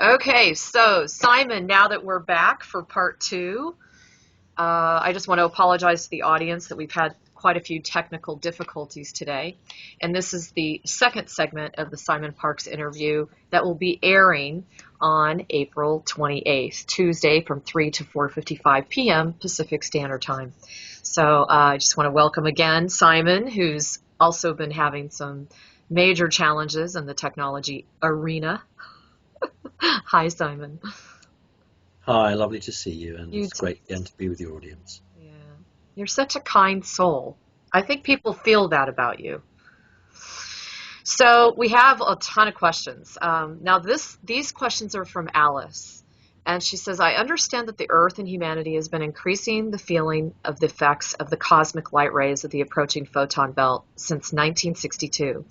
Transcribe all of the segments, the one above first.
Okay, so Simon, now that we're back for part two, I just want to apologize to the audience that we've had quite a few technical difficulties today. And this is the second segment of the Simon Parkes interview that will be airing on April 28th, Tuesday from 3 to 4:55 p.m. Pacific Standard Time. So I just want to welcome again Simon, who's also been having some major challenges in the technology arena. Hi, Simon. Hi, lovely to see you, and it's great again to be with your audience. Yeah, you're such a kind soul. I think people feel that about you. So we have a ton of questions. Now these questions are from Alice, and she says, I understand that the Earth and humanity has been increasing the feeling of the effects of the cosmic light rays of the approaching photon belt since 1962.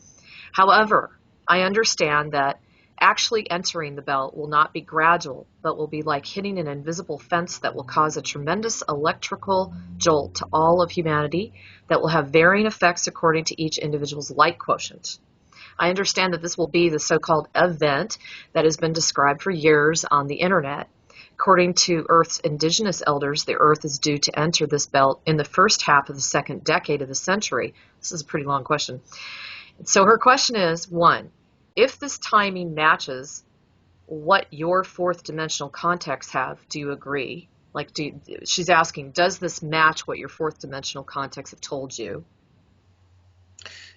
However, I understand that actually entering the belt will not be gradual, but will be like hitting an invisible fence that will cause a tremendous electrical jolt to all of humanity that will have varying effects according to each individual's light quotient. I understand that this will be the so-called event that has been described for years on the internet. According to Earth's indigenous elders, the Earth is due to enter this belt in the first half of the second decade of the century. This is a pretty long question. So her question is, 1, if this timing matches what your fourth dimensional contacts have, do you agree? She's asking, does this match what your fourth dimensional contacts have told you?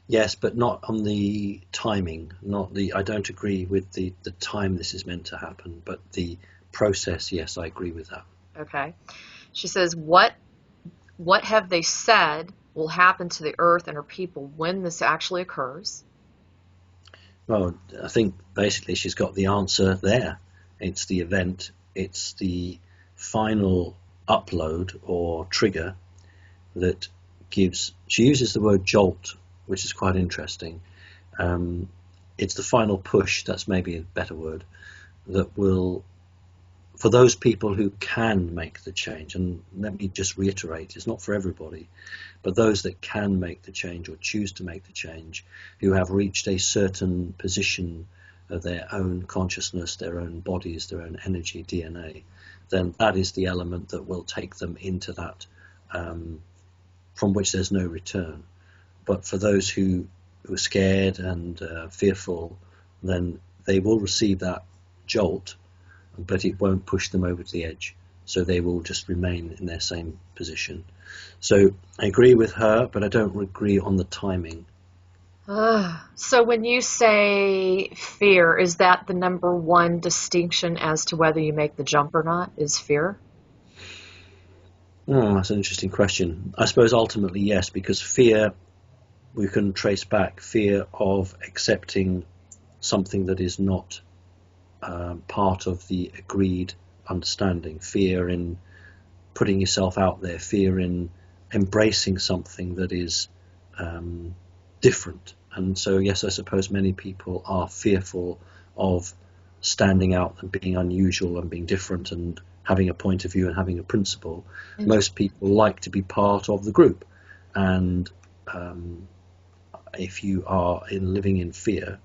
Yes, but not on the timing. I don't agree with the time this is meant to happen, but the process, yes, I agree with that. Okay. She says, what have they said will happen to the Earth and her people when this actually occurs? Well, I think basically she's got the answer there. It's the event, it's the final upload or trigger that gives, she uses the word jolt, which is quite interesting. It's the final push, that's maybe a better word, that will, for those people who can make the change, and let me just reiterate, it's not for everybody, but those that can make the change or choose to make the change, who have reached a certain position of their own consciousness, their own bodies, their own energy, DNA, then that is the element that will take them into that from which there's no return. But for those who are scared and fearful, then they will receive that jolt, but it won't push them over the edge. So they will just remain in their same position. So I agree with her, but I don't agree on the timing. So when you say fear, is that the number one distinction as to whether you make the jump or not, is fear? Oh, that's an interesting question. I suppose ultimately yes, because fear, we can trace back fear of accepting something that is not part of the agreed understanding, fear in putting yourself out there, fear in embracing something that is different. And so yes, I suppose many people are fearful of standing out and being unusual and being different and having a point of view and having a principle. Most people like to be part of the group, and if you are living in fear,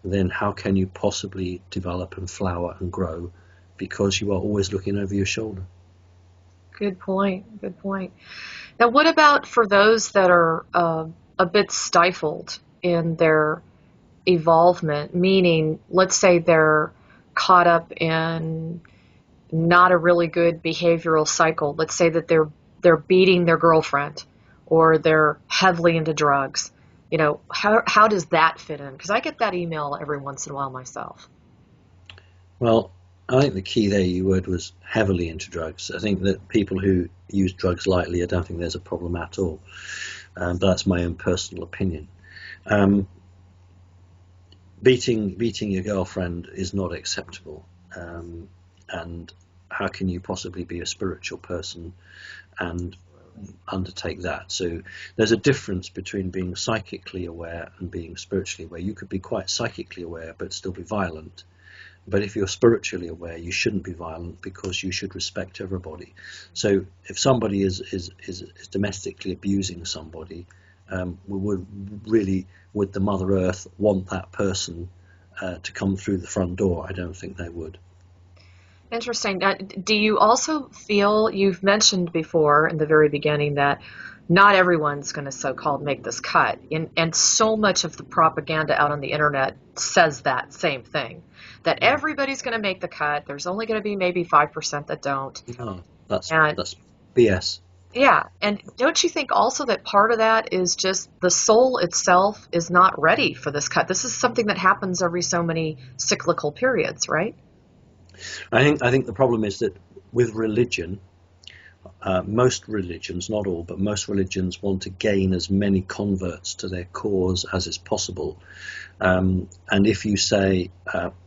then how can you possibly develop and flower and grow, because you are always looking over your shoulder? Good point. Good point. Now, what about for those that are a bit stifled in their evolvement, meaning, let's say they're caught up in not a really good behavioral cycle. Let's say that they're beating their girlfriend, or they're heavily into drugs. You know, how does that fit in? Because I get that email every once in a while myself. Well, I think the key there you word was heavily into drugs. I think that people who use drugs lightly, I don't think there's a problem at all. But that's my own personal opinion. Beating your girlfriend is not acceptable. And how can you possibly be a spiritual person and undertake that? So there's a difference between being psychically aware and being spiritually aware. You could be quite psychically aware but still be violent. But if you're spiritually aware, you shouldn't be violent, because you should respect everybody. So if somebody is domestically abusing somebody, would the Mother Earth want that person to come through the front door, I don't think they would. Interesting. Do you also feel, you've mentioned before in the very beginning that not everyone's going to so-called make this cut, and so much of the propaganda out on the internet says that same thing, that everybody's going to make the cut. There's only going to be maybe 5% that don't. No, that's BS. Yeah, and don't you think also that part of that is just the soul itself is not ready for this cut? This is something that happens every so many cyclical periods, right? I think the problem is that with religion, most religions, not all, but most religions want to gain as many converts to their cause as is possible. And if you say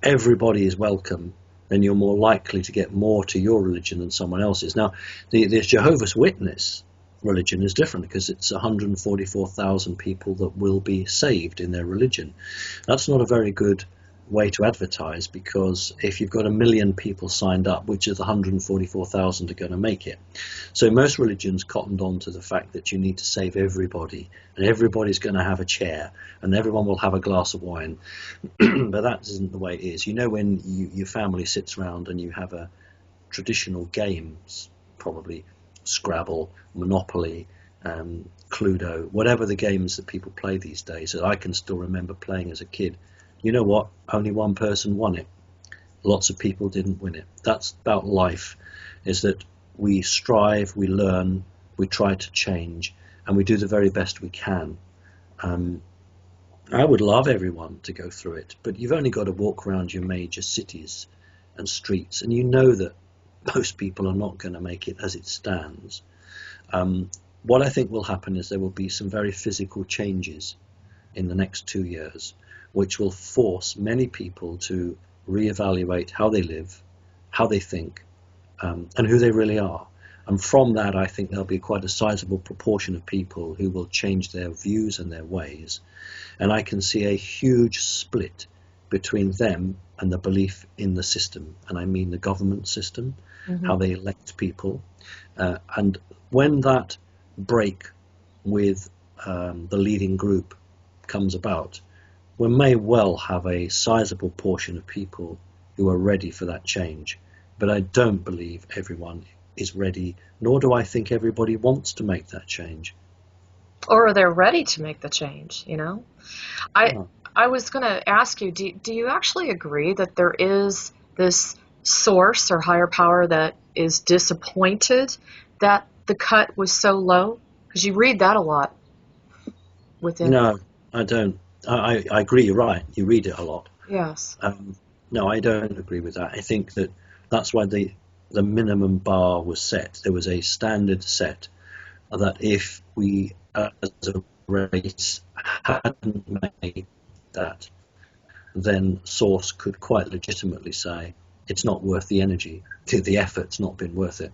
everybody is welcome, then you're more likely to get more to your religion than someone else's. Now, the Jehovah's Witness religion is different because it's 144,000 people that will be saved in their religion. That's not a very good way to advertise, because if you've got 1 million people signed up, which of the 144,000 are going to make it? So most religions cottoned on to the fact that you need to save everybody, and everybody's going to have a chair, and everyone will have a glass of wine. But that isn't the way it is. You know, when your family sits around and you have a traditional games, probably Scrabble, Monopoly, Cluedo, whatever the games that people play these days that I can still remember playing as a kid. You know what? Only one person won it. Lots of people didn't win it. That's about life, is that we strive, we learn, we try to change, and we do the very best we can. I would love everyone to go through it, but you've only got to walk around your major cities and streets, and you know that most people are not going to make it as it stands. What I think will happen is there will be some very physical changes in the next 2 years, which will force many people to reevaluate how they live, how they think, and who they really are. And from that, I think there'll be quite a sizable proportion of people who will change their views and their ways. And I can see a huge split between them and the belief in the system. And I mean the government system, how they elect people. And when that break with the leading group comes about, we may well have a sizable portion of people who are ready for that change. But I don't believe everyone is ready, nor do I think everybody wants to make that change. Or they're ready to make the change, you know? I was going to ask you, do you actually agree that there is this source or higher power that is disappointed that the cut was so low? Because you read that a lot within. No, I don't. I agree, you're right. You read it a lot. Yes. No, I don't agree with that. I think that that's why the minimum bar was set. There was a standard set that if we as a race hadn't made that, then Source could quite legitimately say it's not worth the energy, the effort's not been worth it.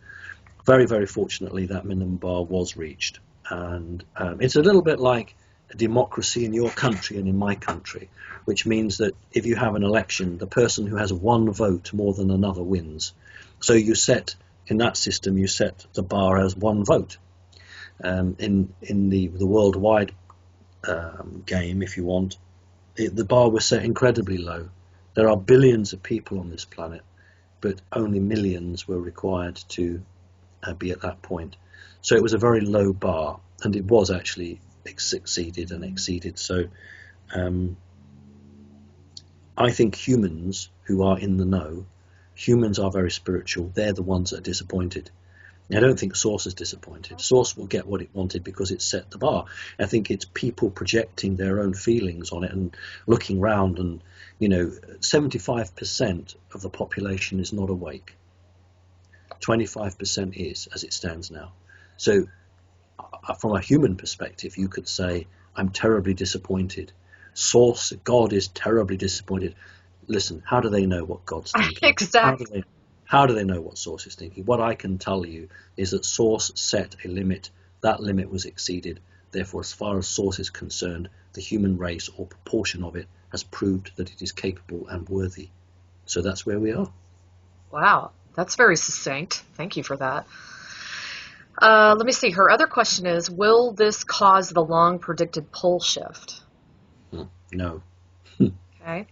Very, very fortunately, that minimum bar was reached. And it's a little bit like a democracy in your country and in my country, which means that if you have an election, the person who has one vote more than another wins. So you set, in that system, you set the bar as one vote. In the worldwide game, if you want, the bar was set incredibly low. There are billions of people on this planet, but only millions were required to be at that point. So it was a very low bar, and it was actually succeeded and exceeded. So I think humans who are in the know, humans are very spiritual. They're the ones that are disappointed. I don't think Source is disappointed. Source will get what it wanted because it set the bar. I think it's people projecting their own feelings on it and looking round, and 75% of the population is not awake. 25% is, as it stands now. So from a human perspective, you could say, I'm terribly disappointed. Source, God is terribly disappointed. Listen, how do they know what God's thinking? Exactly. How do they know what Source is thinking? What I can tell you is that Source set a limit. That limit was exceeded. Therefore, as far as Source is concerned, the human race or proportion of it has proved that it is capable and worthy. So that's where we are. Wow, that's very succinct. Thank you for that. Let me see. Her other question is, will this cause the long predicted pole shift? No. Okay.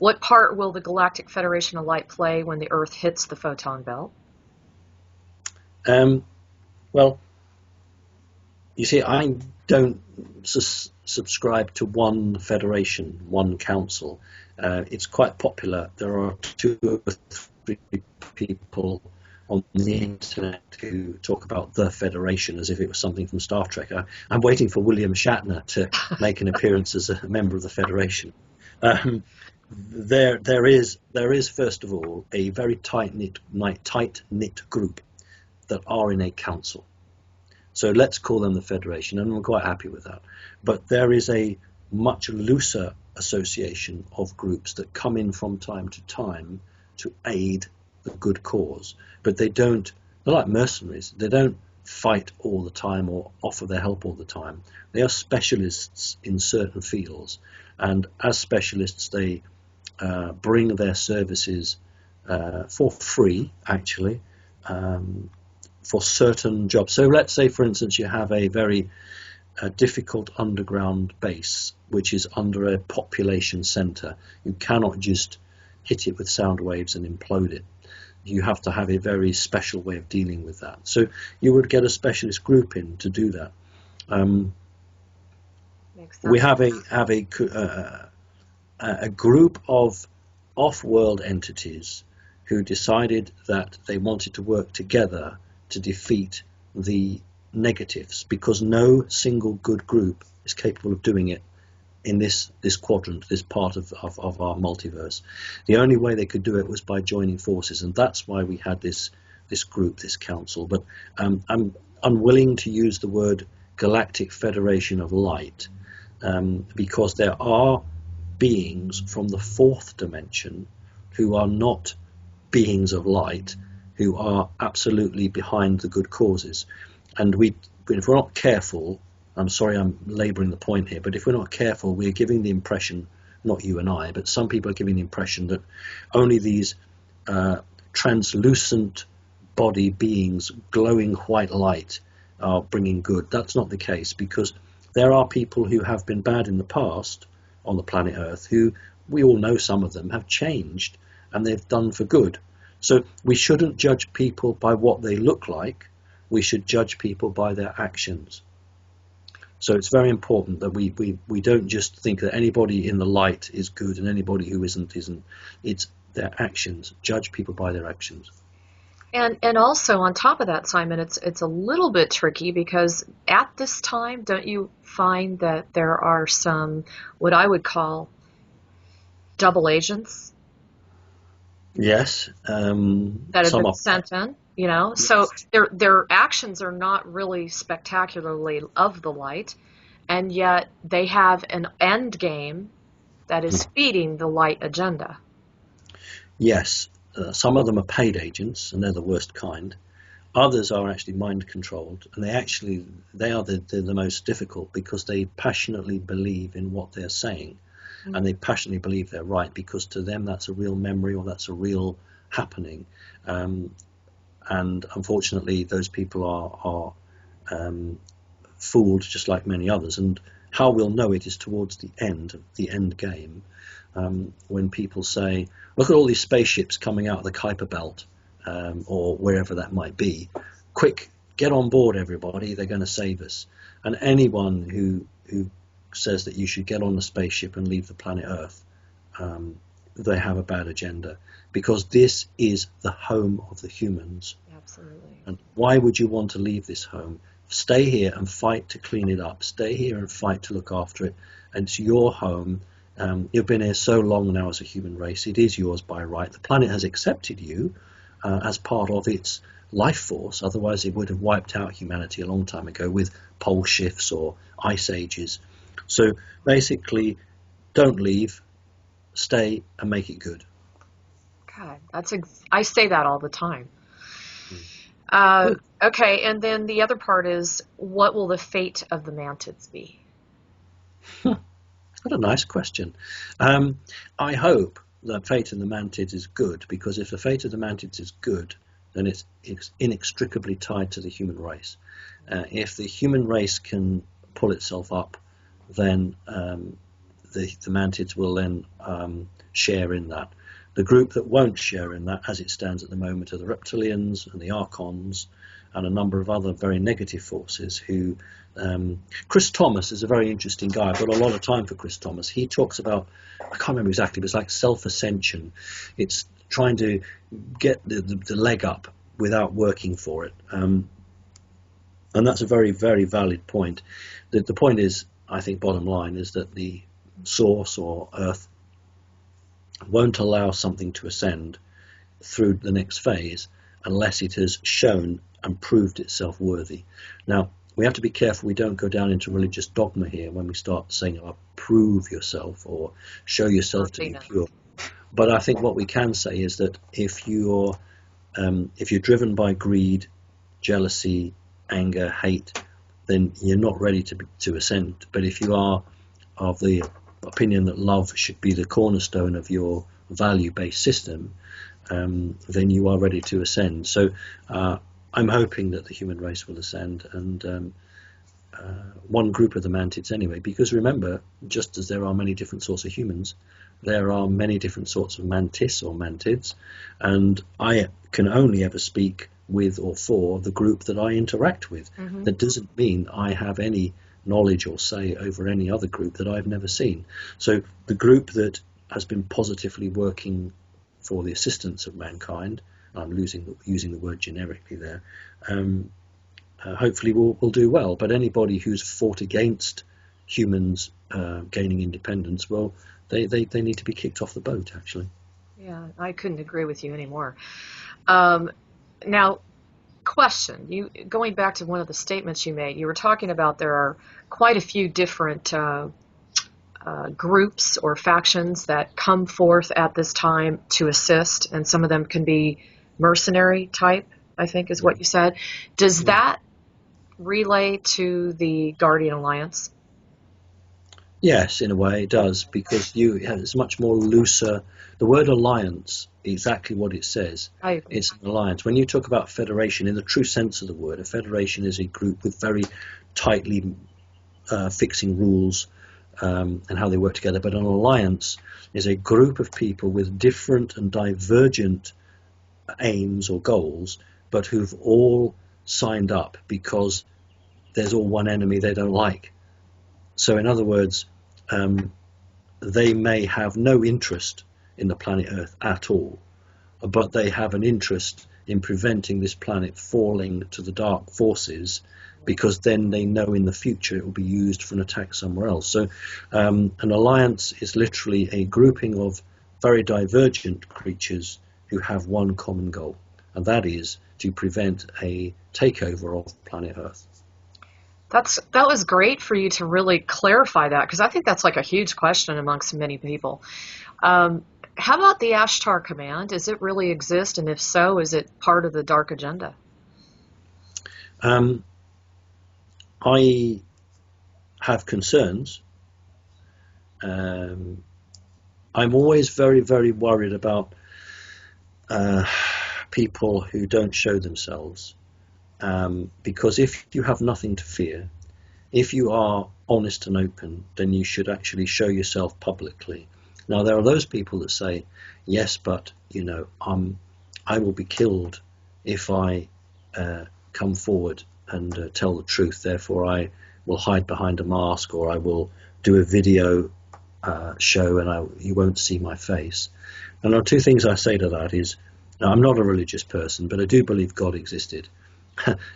What part will the Galactic Federation of Light play when the Earth hits the photon belt? Well, you see, I don't subscribe to one federation, one council. It's quite popular. There are 2 or 3 people on the internet who talk about the Federation as if it was something from Star Trek. I'm waiting for William Shatner to make an appearance as a member of the Federation. There is first of all a very tight knit group that are in a council. So let's call them the Federation, and I'm quite happy with that. But there is a much looser association of groups that come in from time to time to aid the good cause. But they're like mercenaries. They don't fight all the time or offer their help all the time. They are specialists in certain fields, and as specialists they bring their services for free, actually, for certain jobs. So let's say, for instance, you have a very difficult underground base which is under a population center. You cannot just hit it with sound waves and implode it. You have to have a very special way of dealing with that. So you would get a specialist group in to do that. We have a group of off-world entities who decided that they wanted to work together to defeat the negatives, because no single good group is capable of doing it in this quadrant, this part of our multiverse. The only way they could do it was by joining forces, and that's why we had this group, this council. But I'm unwilling to use the word Galactic Federation of Light, because there are beings from the 4th dimension who are not beings of light, who are absolutely behind the good causes. And if we're not careful, I'm sorry I'm labouring the point here, but if we're not careful, we're giving the impression, not you and I, but some people are giving the impression that only these translucent body beings, glowing white light, are bringing good. That's not the case, because there are people who have been bad in the past on the planet Earth who, we all know some of them, have changed and they've done for good. So we shouldn't judge people by what they look like. We should judge people by their actions. So it's very important that we don't just think that anybody in the light is good and anybody who isn't. It's their actions. Judge people by their actions. And also on top of that, Simon, it's a little bit tricky, because at this time, don't you find that there are some, what I would call, double agents? Yes. That have been sent in, Yes. So their actions are not really spectacularly of the light, and yet they have an end game that is feeding the light agenda. Yes. Some of them are paid agents, and they're the worst kind. Others are actually mind controlled, and they are the most difficult, because they passionately believe in what they're saying, and they passionately believe they're right, because to them that's a real memory or that's a real happening. And unfortunately, those people are fooled just like many others. And how we'll know it is towards the end game, when people say, look at all these spaceships coming out of the Kuiper Belt, or wherever that might be. Quick, get on board, everybody. They're going to save us. And anyone who says that you should get on the spaceship and leave the planet Earth, they have a bad agenda, because this is the home of the humans. Absolutely. And why would you want to leave this home? Stay here and fight to clean it up. Stay here and fight to look after it. And it's your home. You've been here so long now as a human race. It is yours by right. The planet has accepted you as part of its life force. Otherwise, it would have wiped out humanity a long time ago with pole shifts or ice ages. So basically, don't leave. Stay and make it good. God, I say that all the time. Okay, and then the other part is, what will the fate of the mantids be? What a nice question. I hope the fate of the mantids is good, because if the fate of the mantids is good, then it's inextricably tied to the human race. If the human race can pull itself up, then the mantids will then share in that. The group that won't share in that, as it stands at the moment, are the reptilians and the archons and a number of other very negative forces who... Chris Thomas is a very interesting guy. I've got a lot of time for Chris Thomas. He talks about, I can't remember exactly, but it's like self-ascension. It's trying to get the leg up without working for it. And that's a very, very valid point. The point is, I think, bottom line, is that the source or Earth won't allow something to ascend through the next phase unless it has shown and proved itself worthy. Now, we have to be careful we don't go down into religious dogma here when we start saying, oh, prove yourself or show yourself to be pure. But I think what we can say is that if you're driven by greed, jealousy, anger, hate, then you're not ready to ascend. But if you are of the opinion that love should be the cornerstone of your value-based system, then you are ready to ascend. So I'm hoping that the human race will ascend, and one group of the mantids anyway, because remember, just as there are many different sorts of humans, there are many different sorts of mantis or mantids, and I can only ever speak with or for the group that I interact with. Mm-hmm. That doesn't mean I have any knowledge or say over any other group that I've never seen. So the group that has been positively working for the assistance of mankind, I'm using the word generically there, hopefully will do well. But anybody who's fought against humans gaining independence, well, they need to be kicked off the boat, actually. Yeah, I couldn't agree with you anymore. Now, question, going back to one of the statements you made, you were talking about there are quite a few different groups or factions that come forth at this time to assist, and some of them can be mercenary type, I think is what you said. Does that relay to the Guardian Alliance? Yes, in a way it does, because it's much more looser. The word alliance, exactly what it says. It's an alliance. When you talk about federation, in the true sense of the word, a federation is a group with very tightly fixing rules and how they work together. But an alliance is a group of people with different and divergent aims or goals, but who've all signed up because there's all one enemy they don't like. So in other words, they may have no interest in the planet Earth at all, but they have an interest in preventing this planet falling to the dark forces, because then they know in the future it will be used for an attack somewhere else. So an alliance is literally a grouping of very divergent creatures who have one common goal, and that is to prevent a takeover of planet Earth. That was great for you to really clarify that, because I think that's like a huge question amongst many people. How about the Ashtar Command? Does it really exist, and if so, is it part of the dark agenda? I have concerns. I'm always very, very worried about people who don't show themselves, because if you have nothing to fear, if you are honest and open, then you should actually show yourself publicly. Now, there are those people that say, yes, but I will be killed if I come forward and tell the truth, therefore I will hide behind a mask, or I will do a video show and you won't see my face. And there are two things I say to that is, now, I'm not a religious person, but I do believe God existed.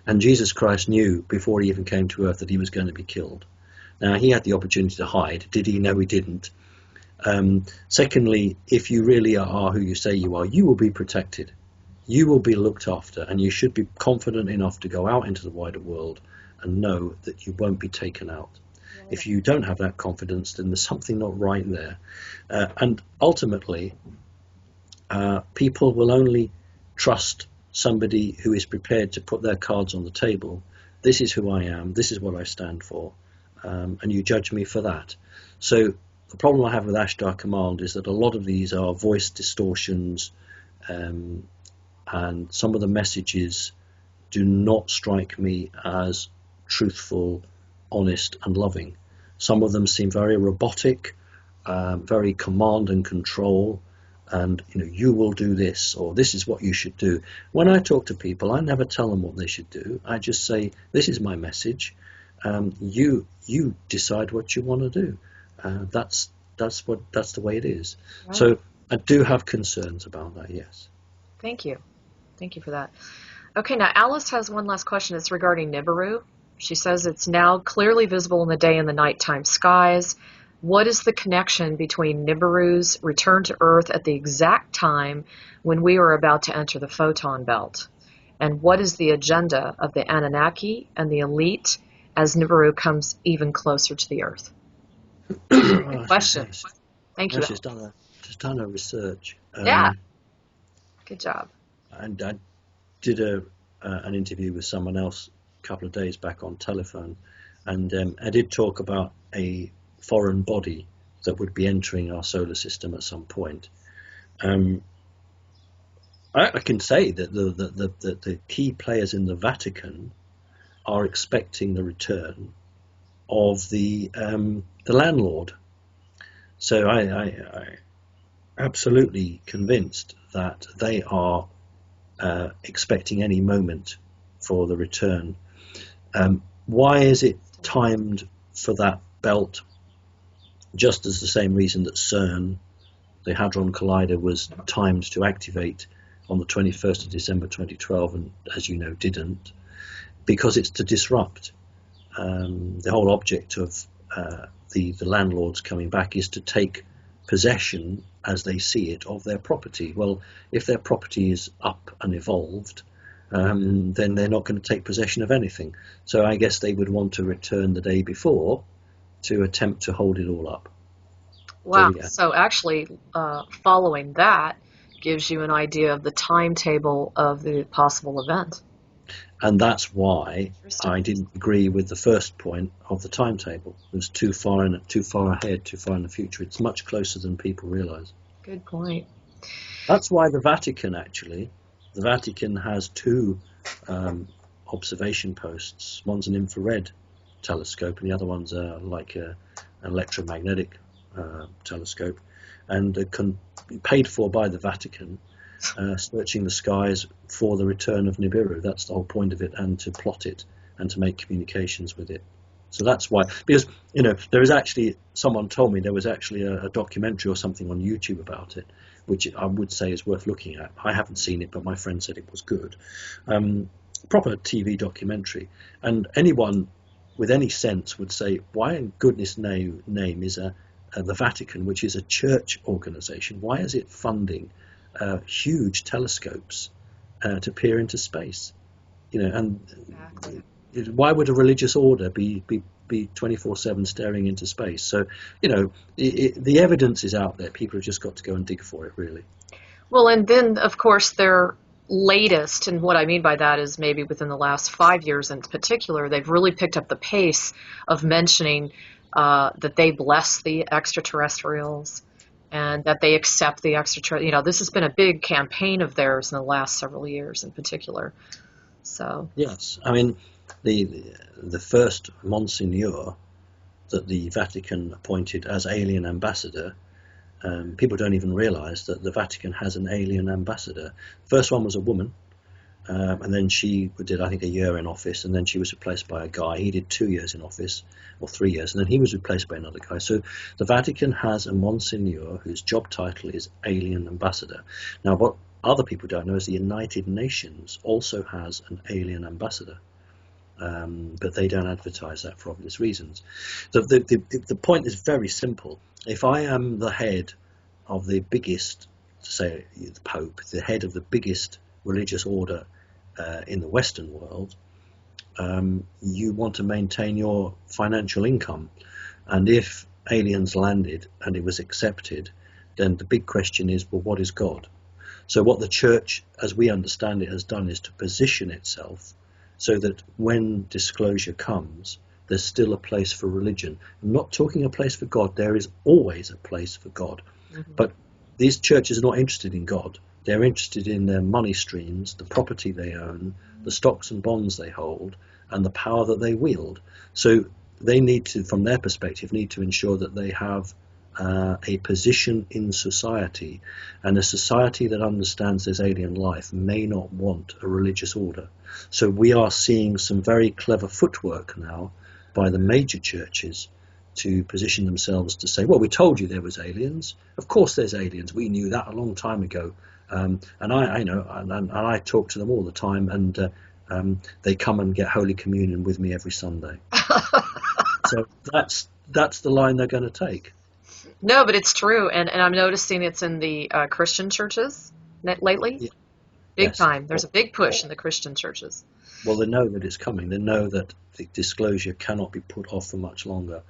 And Jesus Christ knew before he even came to earth that he was going to be killed. Now, he had the opportunity to hide. Did he? No, he didn't. Secondly, if you really are who you say you are, you will be protected. You will be looked after, and you should be confident enough to go out into the wider world and know that you won't be taken out. Yeah. If you don't have that confidence, then there's something not right there. And ultimately, people will only trust somebody who is prepared to put their cards on the table. This is who I am, this is what I stand for, and you judge me for that. So the problem I have with Ashtar Command is that a lot of these are voice distortions, and some of the messages do not strike me as truthful, honest and loving. Some of them seem very robotic, very command and control, and you will do this, or this is what you should do. When I talk to people, I never tell them what they should do. I just say, this is my message. You decide what you want to do. That's the way it is. Right. So I do have concerns about that. Yes. Thank you for that. Okay, now Alice has one last question. It's regarding Nibiru. She says it's now clearly visible in the day and the nighttime skies. What is the connection between Nibiru's return to Earth at the exact time when we are about to enter the photon belt? And what is the agenda of the Anunnaki and the elite as Nibiru comes even closer to the Earth? Good question. Thank you. She's done a research. Yeah. Good job. And I did an interview with someone else a couple of days back on telephone, and I did talk about a foreign body that would be entering our solar system at some point. I can say that the key players in the Vatican are expecting the return of the landlord. So I absolutely convinced that they are expecting any moment for the return. Why is it timed for that belt? Just as the same reason that CERN, the Hadron Collider, was timed to activate on the 21st of December 2012, and as you know, didn't, because it's to disrupt. The whole object of the landlords coming back is to take possession, as they see it, of their property. Well, if their property is up and evolved, then they're not going to take possession of anything. So I guess they would want to return the day before to attempt to hold it all up. Wow. So actually, following that gives you an idea of the timetable of the possible event. And that's why I didn't agree with the first point of the timetable. It was too far ahead, too far in the future. It's much closer than people realise. Good point. That's why the Vatican has two observation posts. One's an infrared telescope, and the other one's like an electromagnetic telescope, and paid for by the Vatican, searching the skies for the return of Nibiru. That's the whole point of it, and to plot it and to make communications with it. So that's why, because there is actually, someone told me there was actually a documentary or something on YouTube about it, which I would say is worth looking at. I haven't seen it, but my friend said it was good. Proper TV documentary, and anyone with any sense would say, why in goodness name is the Vatican, which is a church organization, why is it funding huge telescopes to peer into space? And exactly. Why would a religious order be 24/7 staring into space? So the evidence is out there. People have just got to go and dig for it, really. Well, and then of course their latest, and what I mean by that is maybe within the last 5 years in particular, they've really picked up the pace of mentioning that they bless the extraterrestrials and that they accept the extraterrestrials. This has been a big campaign of theirs in the last several years in particular. So yes, I mean the first Monsignor that the Vatican appointed as alien ambassador, people don't even realize that the Vatican has an alien ambassador. First one was a woman, and then she did, I think, a year in office, and then she was replaced by a guy. He did 2 years in office, or 3 years, and then he was replaced by another guy. So the Vatican has a Monsignor whose job title is alien ambassador. Now, what other people don't know is the United Nations also has an alien ambassador, but they don't advertise that for obvious reasons. The point is very simple. If I am the head of the biggest, say the Pope, the head of the biggest religious order in the Western world, you want to maintain your financial income. And if aliens landed and it was accepted, then the big question is, well, what is God? So what the church, as we understand it, has done is to position itself so that when disclosure comes, there's still a place for religion. I'm not talking a place for God. There is always a place for God. Mm-hmm. But these churches are not interested in God. They're interested in their money streams, the property they own, the stocks and bonds they hold, and the power that they wield. So they need to, from their perspective, need to ensure that they have a position in society, and a society that understands there's alien life may not want a religious order. So we are seeing some very clever footwork now by the major churches to position themselves to say, well, we told you there was aliens. Of course there's aliens. We knew that a long time ago. And I know, and I talk to them all the time, and they come and get Holy Communion with me every Sunday. So that's the line they're going to take. No, but it's true, and I'm noticing it's in the Christian churches lately. Yeah. Big Yes. time. There's a big push in the Christian churches. Well, they know that it's coming. They know that the disclosure cannot be put off for much longer.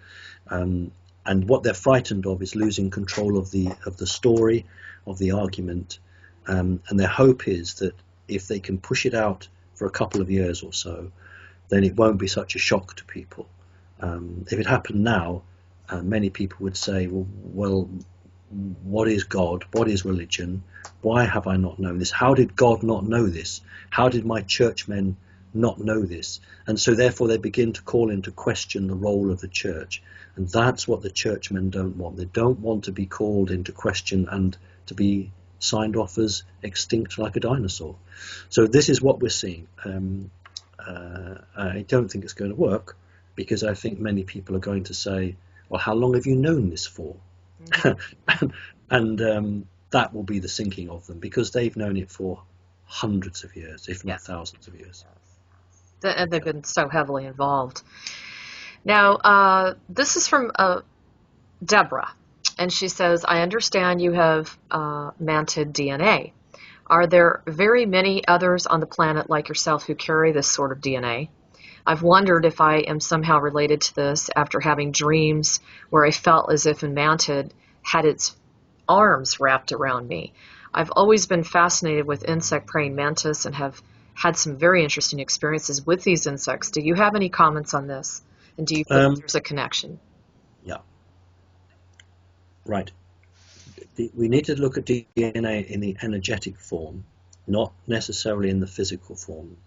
And what they're frightened of is losing control of the story, of the argument. And their hope is that if they can push it out for a couple of years or so, then it won't be such a shock to people. If it happened now, many people would say, well, what is God? What is religion? Why have I not known this? How did God not know this? How did my churchmen not know this? And so therefore they begin to call into question the role of the church. And that's what the churchmen don't want. They don't want to be called into question and to be signed off as extinct like a dinosaur. So this is what we're seeing. I don't think it's going to work, because I think many people are going to say, well, how long have you known this for? And that will be the sinking of them, because they've known it for hundreds of years, if not thousands of years. And they've been so heavily involved. Now, this is from Deborah, and she says, I understand you have mantid DNA. Are there very many others on the planet like yourself who carry this sort of DNA? I've wondered if I am somehow related to this after having dreams where I felt as if a mantid had its arms wrapped around me. I've always been fascinated with insect-preying mantis and have had some very interesting experiences with these insects. Do you have any comments on this? And do you think there's a connection? Yeah. Right. We need to look at DNA in the energetic form, not necessarily in the physical form,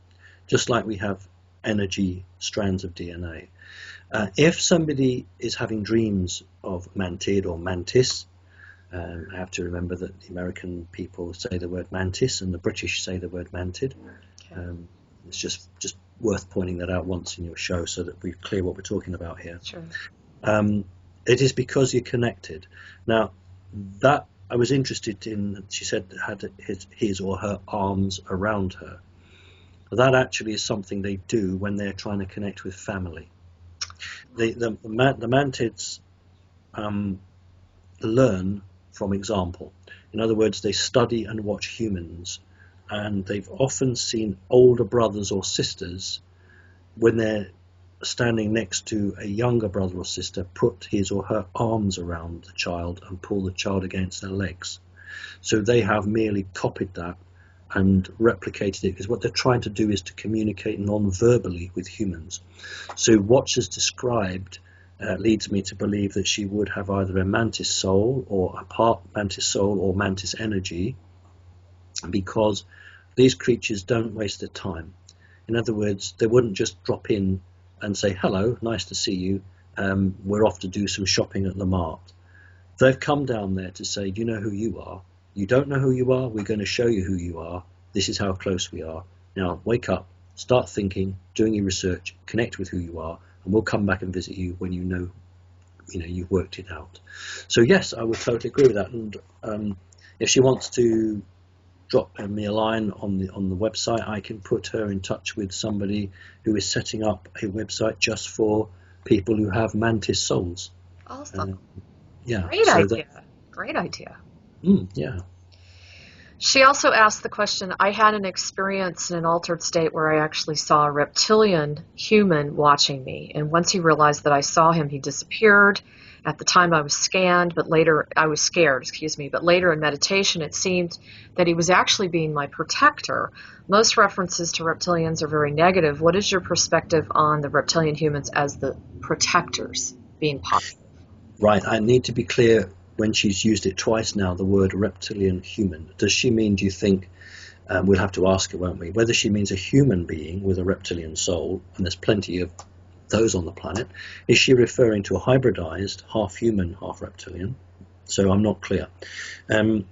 just like we have energy strands of DNA. If somebody is having dreams of mantid or mantis, I have to remember that the American people say the word mantis and the British say the word mantid. Okay. It's just worth pointing that out once in your show so that we're clear what we're talking about here. Sure. It is because you're connected. Now, that I was interested in, she said, had his or her arms around her. That actually is something they do when they're trying to connect with family. The mantids learn from example. In other words, they study and watch humans, and they've often seen older brothers or sisters, when they're standing next to a younger brother or sister, put his or her arms around the child and pull the child against their legs. So they have merely copied that and replicated it, because what they're trying to do is to communicate non-verbally with humans. So what she's described leads me to believe that she would have either a mantis soul or a part mantis soul or mantis energy, because these creatures don't waste their time. In other words, they wouldn't just drop in and say, hello, nice to see you, we're off to do some shopping at the mart. They've come down there to say, do you know who you are? You don't know who you are? We're going to show you who you are. This is how close we are. Now, wake up, start thinking, doing your research, connect with who you are, and we'll come back and visit you when you know you've worked it out. So yes, I would totally agree with that. And if she wants to drop me a line on the website, I can put her in touch with somebody who is setting up a website just for people who have mantis souls. Awesome. Yeah. Great idea. Great idea. Yeah. She also asked the question, I had an experience in an altered state where I actually saw a reptilian human watching me. And once he realized that I saw him, he disappeared. At the time I was scared, but later in meditation it seemed that he was actually being my protector. Most references to reptilians are very negative. What is your perspective on the reptilian humans as the protectors being positive? Right, I need to be clear. When she's used it twice now, the word reptilian human, does she mean, do you think, we'll have to ask her, won't we, whether she means a human being with a reptilian soul, and there's plenty of those on the planet? Is she referring to a hybridized, half human, half reptilian? So I'm not clear. I'll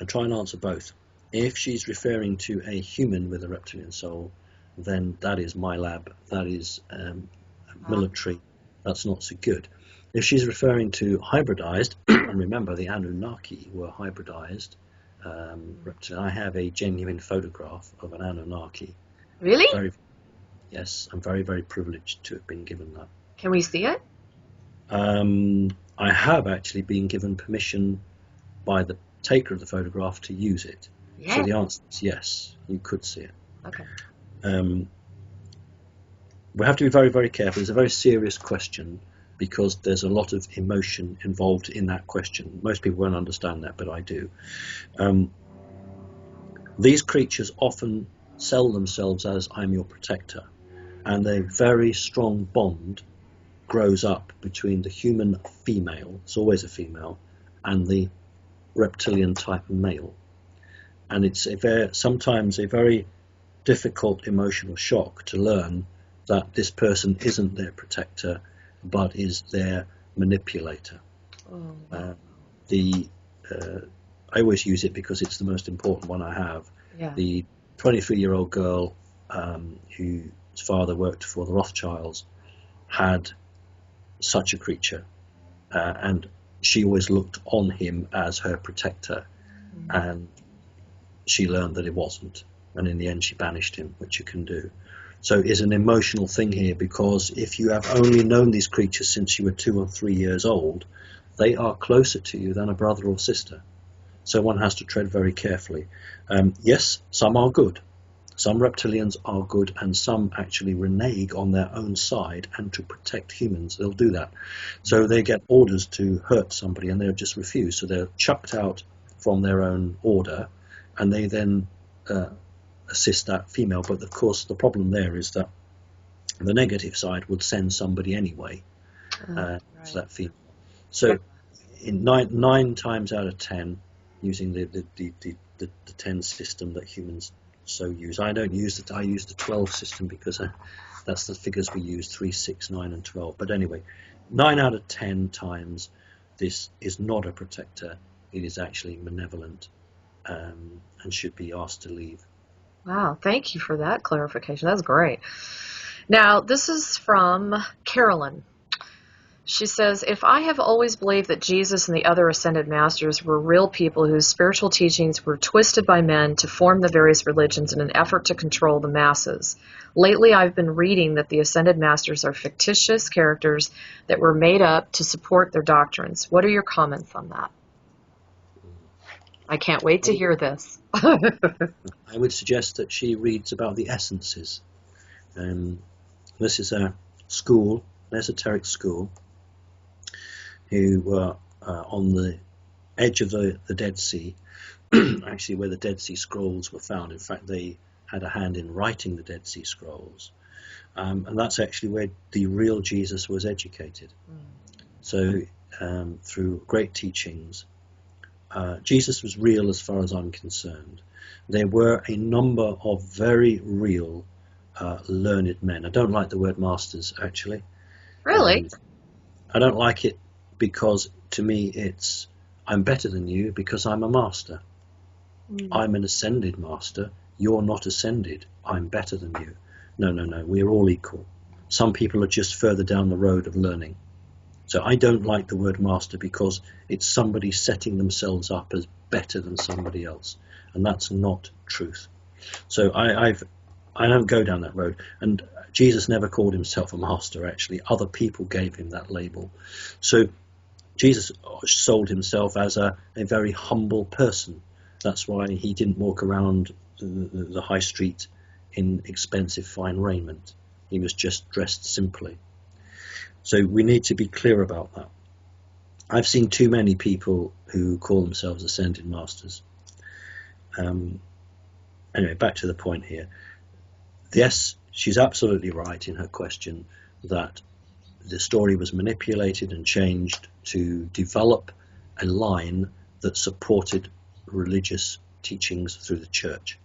try and answer both. If she's referring to a human with a reptilian soul, then that is my lab, that is military, that's not so good. If she's referring to hybridized, and remember the Anunnaki were hybridized reptilian. I have a genuine photograph of an Anunnaki. Really? Yes, I'm very, very privileged to have been given that. Can we see it? I have actually been given permission by the taker of the photograph to use it. Yeah. So the answer is yes, you could see it. Okay. We have to be very, very careful. It's a very serious question because there's a lot of emotion involved in that question. Most people won't understand that, but I do. These creatures often sell themselves as I'm your protector, and a very strong bond grows up between the human female, it's always a female, and the reptilian type male. And it's sometimes a very difficult emotional shock to learn that this person isn't their protector, but is their manipulator. Oh. I always use it because it's the most important one I have. Yeah. The 23-year-old girl whose father worked for the Rothschilds had such a creature, and she always looked on him as her protector, and she learned that it wasn't, and in the end she banished him, which you can do. So it's an emotional thing here, because if you have only known these creatures since you were 2 or 3 years old, they are closer to you than a brother or sister. So one has to tread very carefully. Yes, some are good. Some reptilians are good, and some actually renege on their own side, and to protect humans, they'll do that. So they get orders to hurt somebody, and they'll just refuse. So they're chucked out from their own order, and they then assist that female. But of course, the problem there is that the negative side would send somebody anyway to that female. So in nine times out of 10, using the 10 system that humans so use. I don't use it. I use the 12 system because that's the figures we use: 3, 6, 9, and 12. But anyway, 9 out of 10 times this is not a protector. It is actually malevolent, and should be asked to leave. Wow, thank you for that clarification. That's great. Now, this is from Carolyn. She says, if I have always believed that Jesus and the other ascended masters were real people whose spiritual teachings were twisted by men to form the various religions in an effort to control the masses, lately I've been reading that the ascended masters are fictitious characters that were made up to support their doctrines. What are your comments on that? I can't wait to hear this. I would suggest that she reads about the essences. This is a school, an esoteric school, who were on the edge of the Dead Sea, actually where the Dead Sea Scrolls were found. In fact, they had a hand in writing the Dead Sea Scrolls. And that's actually where the real Jesus was educated. So through great teachings, Jesus was real as far as I'm concerned. There were a number of very real learned men. I don't like the word masters, actually. Really? I don't like it because to me it's, I'm better than you because I'm a master. I'm an ascended master. You're not ascended. I'm better than you. No. We're all equal. Some people are just further down the road of learning. So I don't like the word master because it's somebody setting themselves up as better than somebody else. And that's not truth. So I don't go down that road. And Jesus never called himself a master, actually. Other people gave him that label. So Jesus sold himself as a very humble person. That's why he didn't walk around the high street in expensive fine raiment. He was just dressed simply. So we need to be clear about that. I've seen too many people who call themselves ascended masters. Anyway, back to the point here. Yes, she's absolutely right in her question that the story was manipulated and changed to develop a line that supported religious teachings through the church.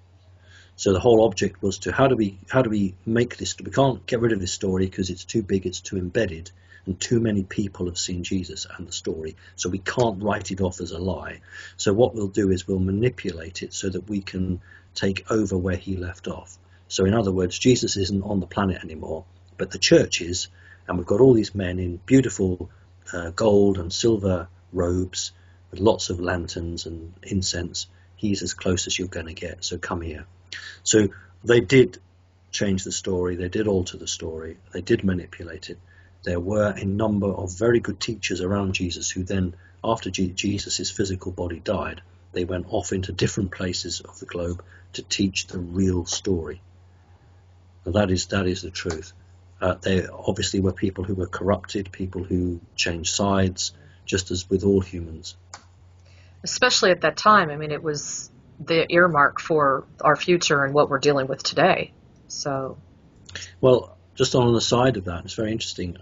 So the whole object was to how do we make this? We can't get rid of this story because it's too big, it's too embedded, and too many people have seen Jesus and the story, so we can't write it off as a lie. So what we'll do is we'll manipulate it so that we can take over where he left off. So in other words, Jesus isn't on the planet anymore, but the church is, and we've got all these men in beautiful gold and silver robes with lots of lanterns and incense. He's as close as you're going to get, so come here. So they did change the story, they did alter the story, they did manipulate it. There were a number of very good teachers around Jesus who then, after Jesus' physical body died, they went off into different places of the globe to teach the real story. Now that is the truth. There obviously were people who were corrupted, people who changed sides, just as with all humans. Especially at that time, I mean, it was the earmark for our future and what we're dealing with today. So, well, just on the side of that, it's very interesting.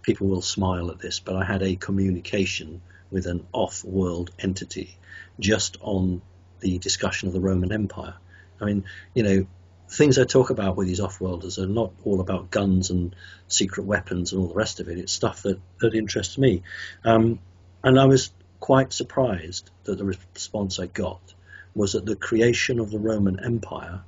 People will smile at this, but I had a communication with an off-world entity just on the discussion of the Roman Empire. I mean, things I talk about with these off-worlders are not all about guns and secret weapons and all the rest of it. It's stuff that interests me. And I was quite surprised that the response I got was that the creation of the Roman Empire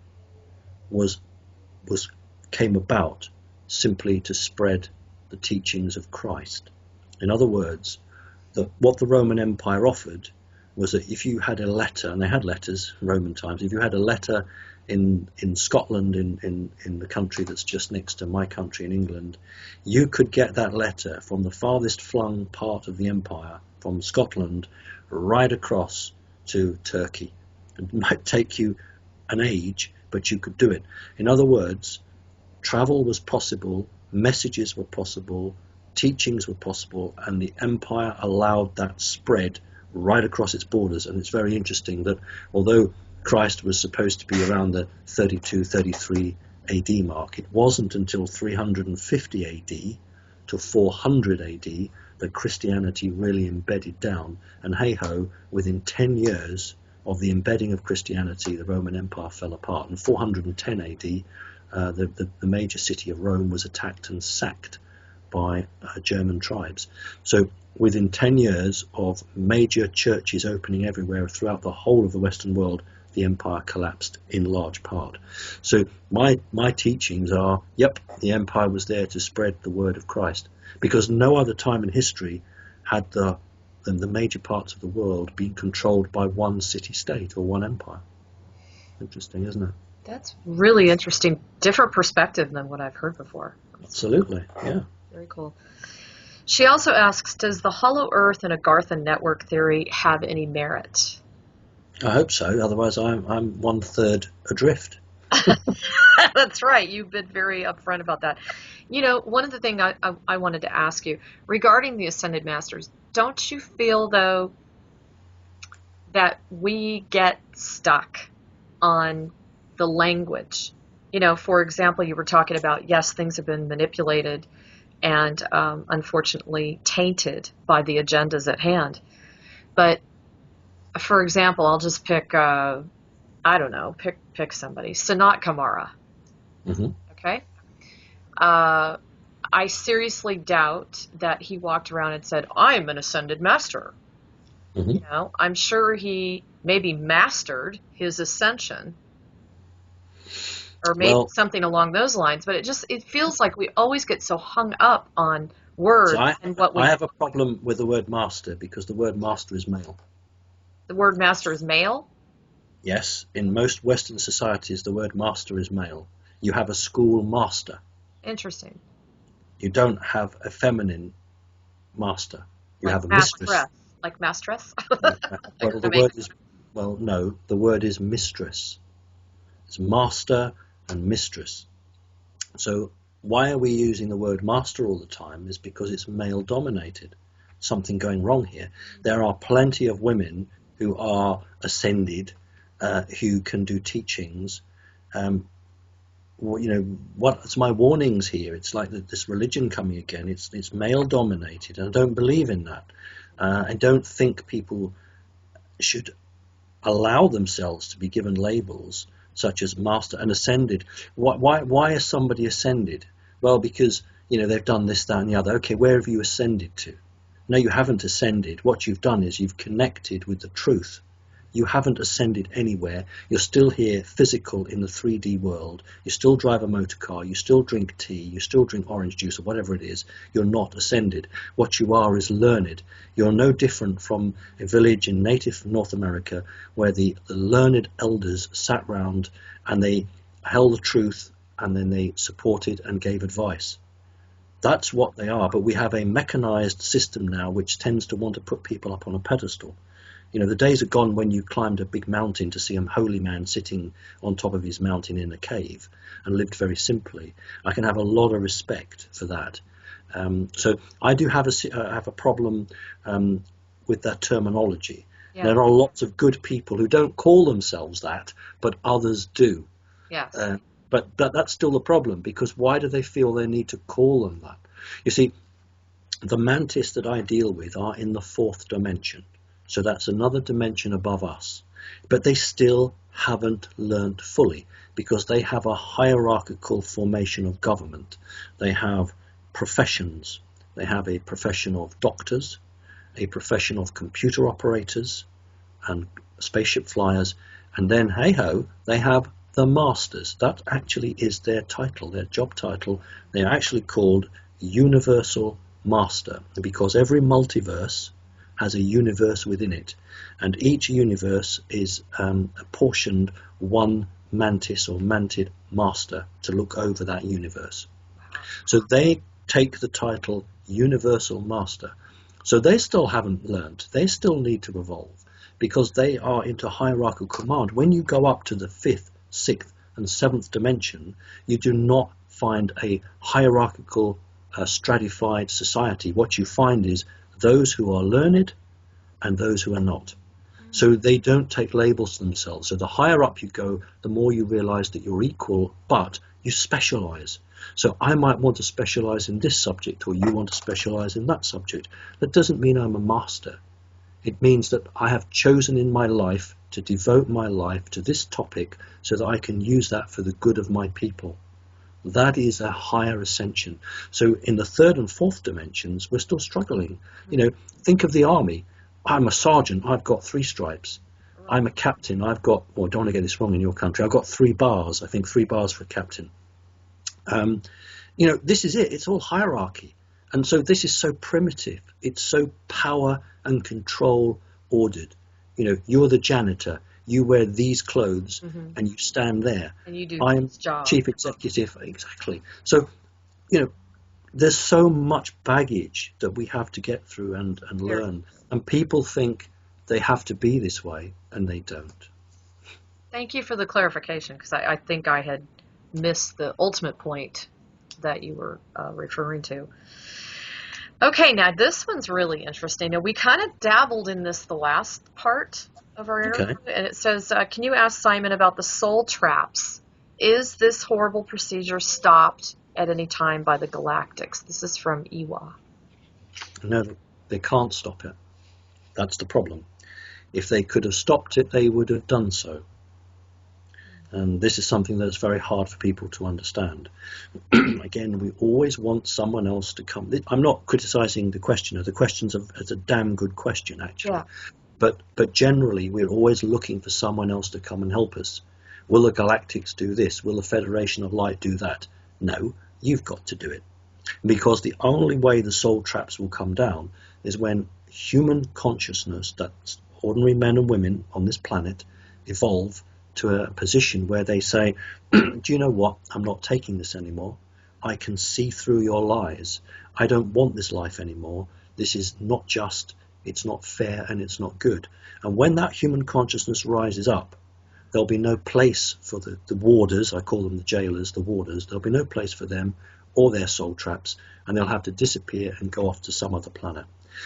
came about simply to spread the teachings of Christ. In other words, that what the Roman Empire offered was that if you had a letter, and they had letters in Roman times, if you had a letter in Scotland, in the country that's just next to my country in England, you could get that letter from the farthest flung part of the empire, from Scotland, right across to Turkey. It might take you an age, but you could do it. In other words, travel was possible, messages were possible, teachings were possible, and the empire allowed that spread right across its borders. And it's very interesting that although Christ was supposed to be around the 32, 33 AD mark, it wasn't until 350 AD to 400 AD that Christianity really embedded down. And hey-ho, within 10 years of the embedding of Christianity, the Roman Empire fell apart. In 410 AD, the major city of Rome was attacked and sacked by German tribes. So within 10 years of major churches opening everywhere throughout the whole of the Western world, the empire collapsed in large part. So my teachings are, the empire was there to spread the word of Christ, because no other time in history had the major parts of the world been controlled by one city-state or one empire. Interesting, isn't it? That's really interesting. Different perspective than what I've heard before. Absolutely, yeah. Very cool. She also asks, does the Hollow Earth and Agartha network theory have any merit? I hope so, otherwise I'm 1/3 adrift. That's right. You've been very upfront about that. One of the things I wanted to ask you, regarding the Ascended Masters, don't you feel, though, that we get stuck on the language? For example, you were talking about, yes, things have been manipulated and unfortunately tainted by the agendas at hand. But, for example, I'll just pick, pick somebody, Sanat Kumara. Mm-hmm. Okay? I seriously doubt that he walked around and said, I'm an Ascended Master. Mm-hmm. I'm sure he maybe mastered his ascension, or maybe something along those lines, but it feels like we always get so hung up on words and what we... I have a problem with the word master, because the word master is male. The word master is male? Yes, in most Western societies the word master is male. You have a school master. Interesting. You don't have a feminine master. You have a mistress. Like mistress? Well, the word is mistress. It's master and mistress. So why are we using the word master all the time? Is because it's male dominated. Something going wrong here. There are plenty of women who are ascended, who can do teachings. What's my warnings here? It's like this religion coming again. It's male dominated, and I don't believe in that. I don't think people should allow themselves to be given labels such as master and ascended. Why is somebody ascended? Well, because they've done this, that, and the other. Okay, where have you ascended to? No, you haven't ascended. What you've done is you've connected with the truth. You haven't ascended anywhere. You're still here, physical, in the 3D world. You still drive a motor car. You still drink tea. You still drink orange juice or whatever it is. You're not ascended. What you are is learned. You're no different from a village in native North America where the learned elders sat round and they held the truth and then they supported and gave advice. That's what they are. But we have a mechanized system now which tends to want to put people up on a pedestal. The days are gone when you climbed a big mountain to see a holy man sitting on top of his mountain in a cave and lived very simply. I can have a lot of respect for that. So I do have a problem with that terminology. Yeah. There are lots of good people who don't call themselves that, but others do. Yes. But that's still the problem, because why do they feel they need to call them that? You see, the mantis that I deal with are in the 4th dimension. So that's another dimension above us. But they still haven't learned fully, because they have a hierarchical formation of government. They have professions. They have a profession of doctors, a profession of computer operators and spaceship flyers, and then, hey-ho, they have the masters. That actually is their title, their job title. They're actually called Universal Master, because every multiverse has a universe within it, and each universe is apportioned one mantis or mantid master to look over that universe. So they take the title Universal Master. So they still haven't learned. They still need to evolve, because they are into hierarchical command. When you go up to the 5th, 6th, and 7th dimension, you do not find a hierarchical, stratified society. What you find is those who are learned and those who are not. So they don't take labels to themselves. So the higher up you go, the more you realize that you're equal, but you specialize. So I might want to specialize in this subject, or you want to specialize in that subject. That doesn't mean I'm a master. It means that I have chosen in my life to devote my life to this topic so that I can use that for the good of my people. That is a higher ascension. So in the 3rd and 4th dimensions, we're still struggling. Think of the army. I'm a sergeant. I've got 3 stripes. I'm a captain. I've got, well, I don't want to get this wrong in your country. I've got 3 bars. I think 3 bars for a captain. This is it. It's all hierarchy. And so this is so primitive. It's so power and control ordered. You're the janitor. You wear these clothes, and you stand there. And you do I'm this job. Chief executive, exactly. So, there's so much baggage that we have to get through and learn. And people think they have to be this way, and they don't. Thank you for the clarification, because I think I had missed the ultimate point that you were referring to. Okay, now this one's really interesting. Now, we kind of dabbled in this the last part of our interview, and it says, can you ask Simon about the soul traps? Is this horrible procedure stopped at any time by the Galactics? This is from Iwa. No, they can't stop it. That's the problem. If they could have stopped it, they would have done so. And this is something that's very hard for people to understand. Again, we always want someone else to come. I'm not criticizing the questioner. The question's a damn good question, actually. Yeah. But generally, we're always looking for someone else to come and help us. Will the Galactics do this? Will the Federation of Light do that? No, you've got to do it. Because the only way the soul traps will come down is when human consciousness, that's ordinary men and women on this planet, evolve to a position where they say, do you know what? I'm not taking this anymore. I can see through your lies. I don't want this life anymore. This is not just, it's not fair, and it's not good. And when that human consciousness rises up, there'll be no place for the warders. I call them the jailers, the warders. There'll be no place for them or their soul traps, and they'll have to disappear and go off to some other planet.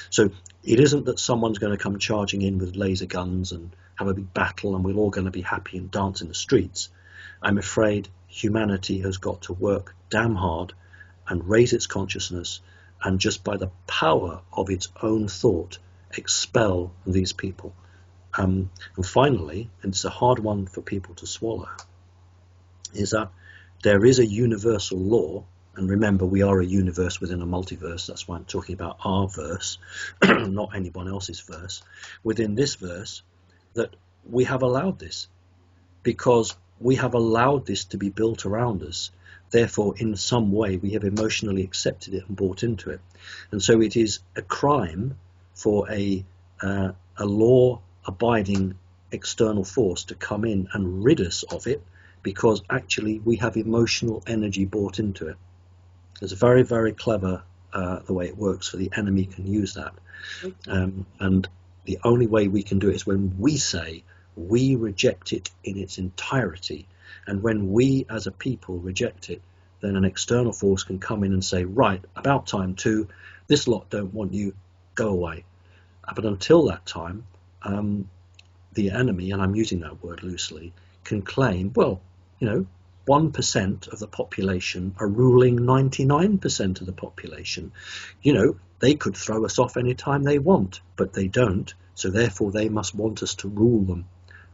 So it isn't that someone's going to come charging in with laser guns and have a big battle and we're all going to be happy and dance in the streets. I'm afraid humanity has got to work damn hard and raise its consciousness, and just by the power of its own thought, expel these people. And finally, and it's a hard one for people to swallow, is that there is a universal law, and remember, we are a universe within a multiverse. That's why I'm talking about our verse, not anyone else's verse. Within this verse, that we have allowed this, because we have allowed this to be built around us. Therefore, in some way, we have emotionally accepted it and bought into it. And so it is a crime for a law-abiding external force to come in and rid us of it, because actually we have emotional energy bought into it. It's very, very clever the way it works, for the enemy can use that. And the only way we can do it is when we say we reject it in its entirety. And when we as a people reject it, then an external force can come in and say, right, about time too, this lot don't want you, go away. But until that time, the enemy, and I'm using that word loosely, can claim, well, 1% of the population are ruling 99% of the population. They could throw us off any time they want, but they don't. So therefore they must want us to rule them.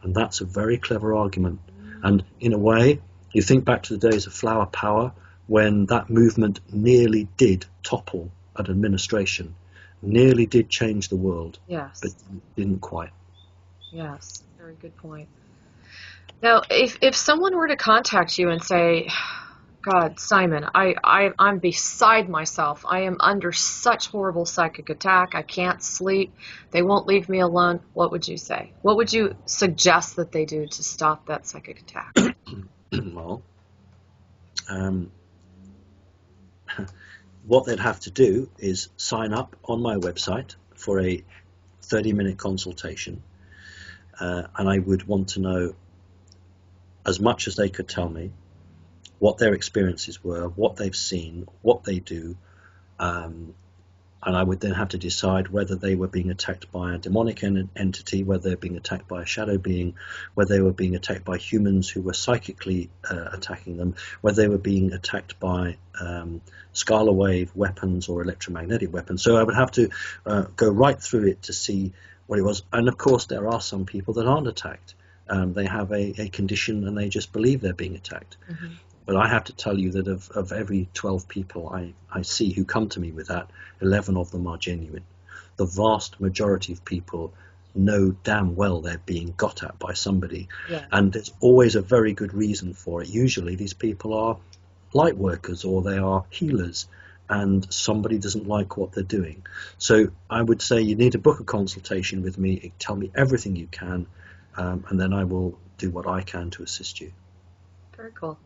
And that's a very clever argument. And in a way, you think back to the days of flower power, when that movement nearly did topple an administration, nearly did change the world, Yes. but didn't quite. Yes, very good point. Now, if someone were to contact you and say, God, Simon, I'm beside myself. I am under such horrible psychic attack. I can't sleep. They won't leave me alone. What would you say? What would you suggest that they do to stop that psychic attack? Well, what they'd have to do is sign up on my website for a 30-minute consultation. And I would want to know as much as they could tell me what their experiences were, what they've seen, what they do, and I would then have to decide whether they were being attacked by a demonic entity, whether they were being attacked by a shadow being, whether they were being attacked by humans who were psychically attacking them, whether they were being attacked by scalar wave weapons or electromagnetic weapons. So I would have to go right through it to see what it was. And of course, there are some people that aren't attacked. They have a condition and they just believe they're being attacked. Mm-hmm. But I have to tell you that of every 12 people I see who come to me with that, 11 of them are genuine. The vast majority of people know damn well they're being got at by somebody. Yeah. And there's always a very good reason for it. Usually these people are light workers or they are healers, and somebody doesn't like what they're doing. So I would say you need to book a consultation with me, tell me everything you can, and then I will do what I can to assist you. Very cool.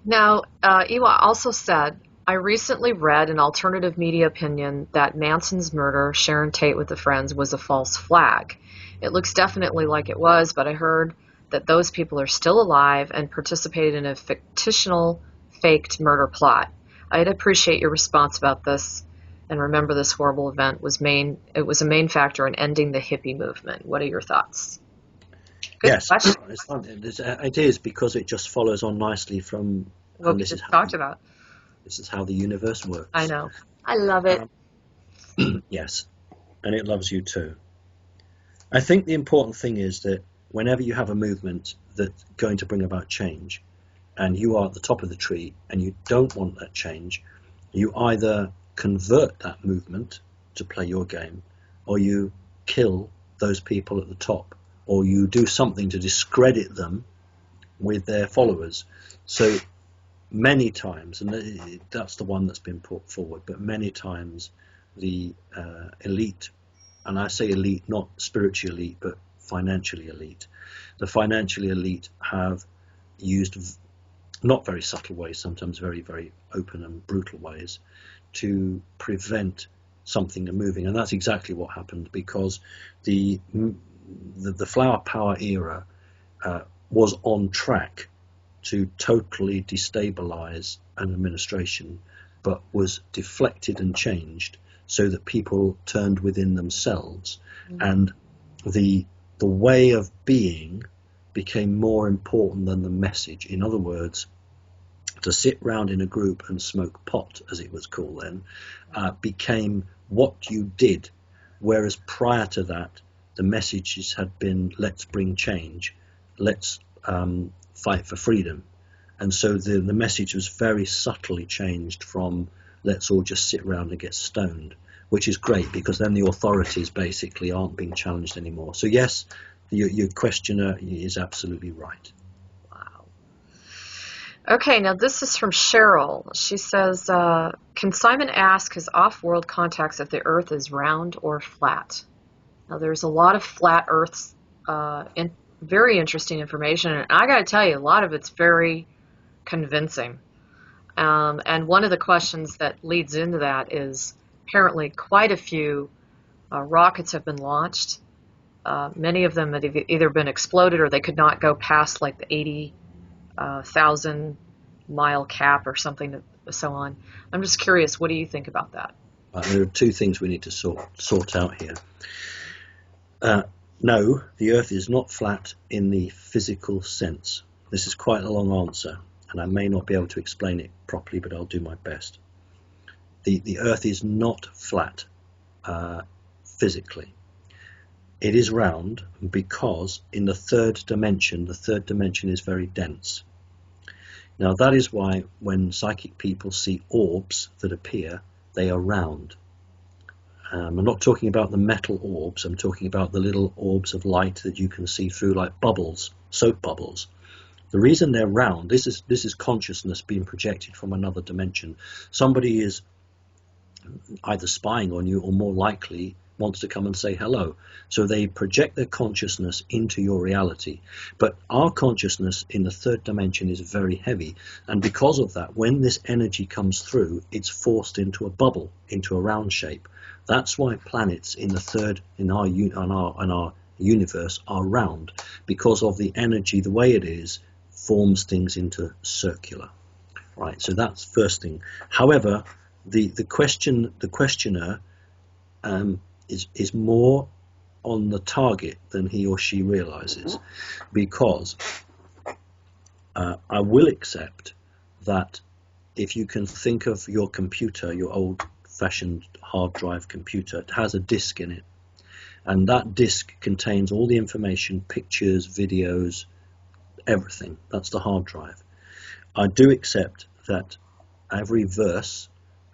Now, Iwa also said, I recently read an alternative media opinion that Manson's murder, Sharon Tate with the friends, was a false flag. It looks definitely like it was, but I heard that those people are still alive and participated in a fictional, faked murder plot. I'd appreciate your response about this, and remember this horrible event was a main factor in ending the hippie movement. What are your thoughts? Good yes, question. It is, because it just follows on nicely from what we just talked about. This is how the universe works. I know. I love it. Yes, and it loves you too. I think the important thing is that whenever you have a movement that's going to bring about change, and you are at the top of the tree and you don't want that change, you either convert that movement to play your game, or you kill those people at the top, or you do something to discredit them with their followers. So many times, and that's the one that's been put forward, but many times the elite, and I say elite, not spiritually elite, but financially elite, the financially elite have used not very subtle ways, sometimes very, very open and brutal ways, to prevent something from moving. And that's exactly what happened, because the flower power era was on track to totally destabilize an administration, but was deflected and changed so that people turned within themselves. Mm-hmm. And the way of being became more important than the message. In other words, to sit round in a group and smoke pot, as it was called then, became what you did, whereas prior to that, the messages had been, let's bring change, let's fight for freedom. And so the message was very subtly changed from let's all just sit around and get stoned, which is great because then the authorities basically aren't being challenged anymore. So yes, your questioner is absolutely right. Wow. Okay, now this is from Cheryl. She says, can Simon ask his off-world contacts if the Earth is round or flat? Now there's a lot of flat Earths, very interesting information, and I got to tell you, a lot of it's very convincing. And one of the questions that leads into that is apparently quite a few rockets have been launched. Many of them have either been exploded or they could not go past like the 80,000 mile cap or something, so on. I'm just curious, what do you think about that? There are two things we need to sort out here. No, the Earth is not flat in the physical sense. This is quite a long answer, and I may not be able to explain it properly, but I'll do my best. The Earth is not flat physically. It is round because in the third dimension is very dense. Now that is why when psychic people see orbs that appear, they are round. I'm not talking about the metal orbs, I'm talking about the little orbs of light that you can see through like bubbles, soap bubbles. The reason they're round, this is consciousness being projected from another dimension. Somebody is either spying on you or more likely wants to come and say hello. So they project their consciousness into your reality. But our consciousness in the third dimension is very heavy. And because of that, when this energy comes through, it's forced into a bubble, into a round shape. That's why planets in the third, in our universe are round, because of the energy, the way it is, forms things into circular. Right, so that's first thing. However, the questioner is more on the target than he or she realizes, because I will accept that if you can think of your computer, your old-fashioned hard drive computer, it has a disk in it, and that disk contains all the information, pictures, videos, everything. That's the hard drive. I do accept that every verse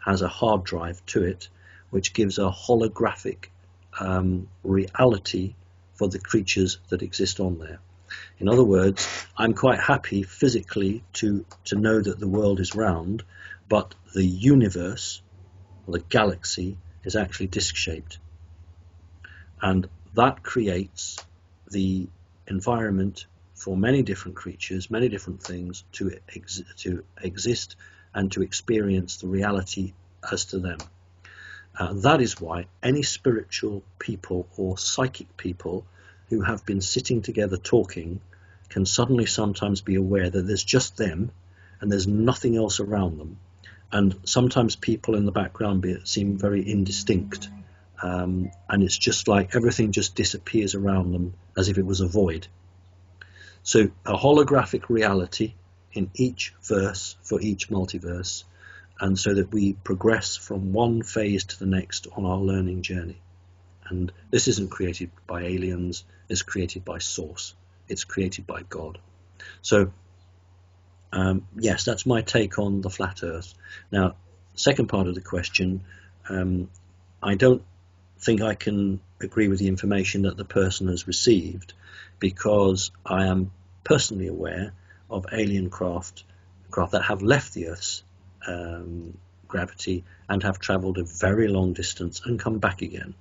has a hard drive to it, which gives a holographic reality for the creatures that exist on there. In other words, I'm quite happy physically to know that the world is round, but the universe, or the galaxy, is actually disc-shaped. And that creates the environment for many different creatures, many different things to exist and to experience the reality as to them. That is why any spiritual people or psychic people who have been sitting together talking can suddenly sometimes be aware that there's just them and there's nothing else around them. And sometimes people in the background seem very indistinct. And it's just like everything just disappears around them as if it was a void. So a holographic reality in each verse for each multiverse, and so that we progress from one phase to the next on our learning journey. And this isn't created by aliens, it's created by Source, it's created by God. So yes, that's my take on the flat earth. Now, second part of the question, I don't think I can agree with the information that the person has received, because I am personally aware of alien craft that have left the Earth's gravity and have travelled a very long distance and come back again.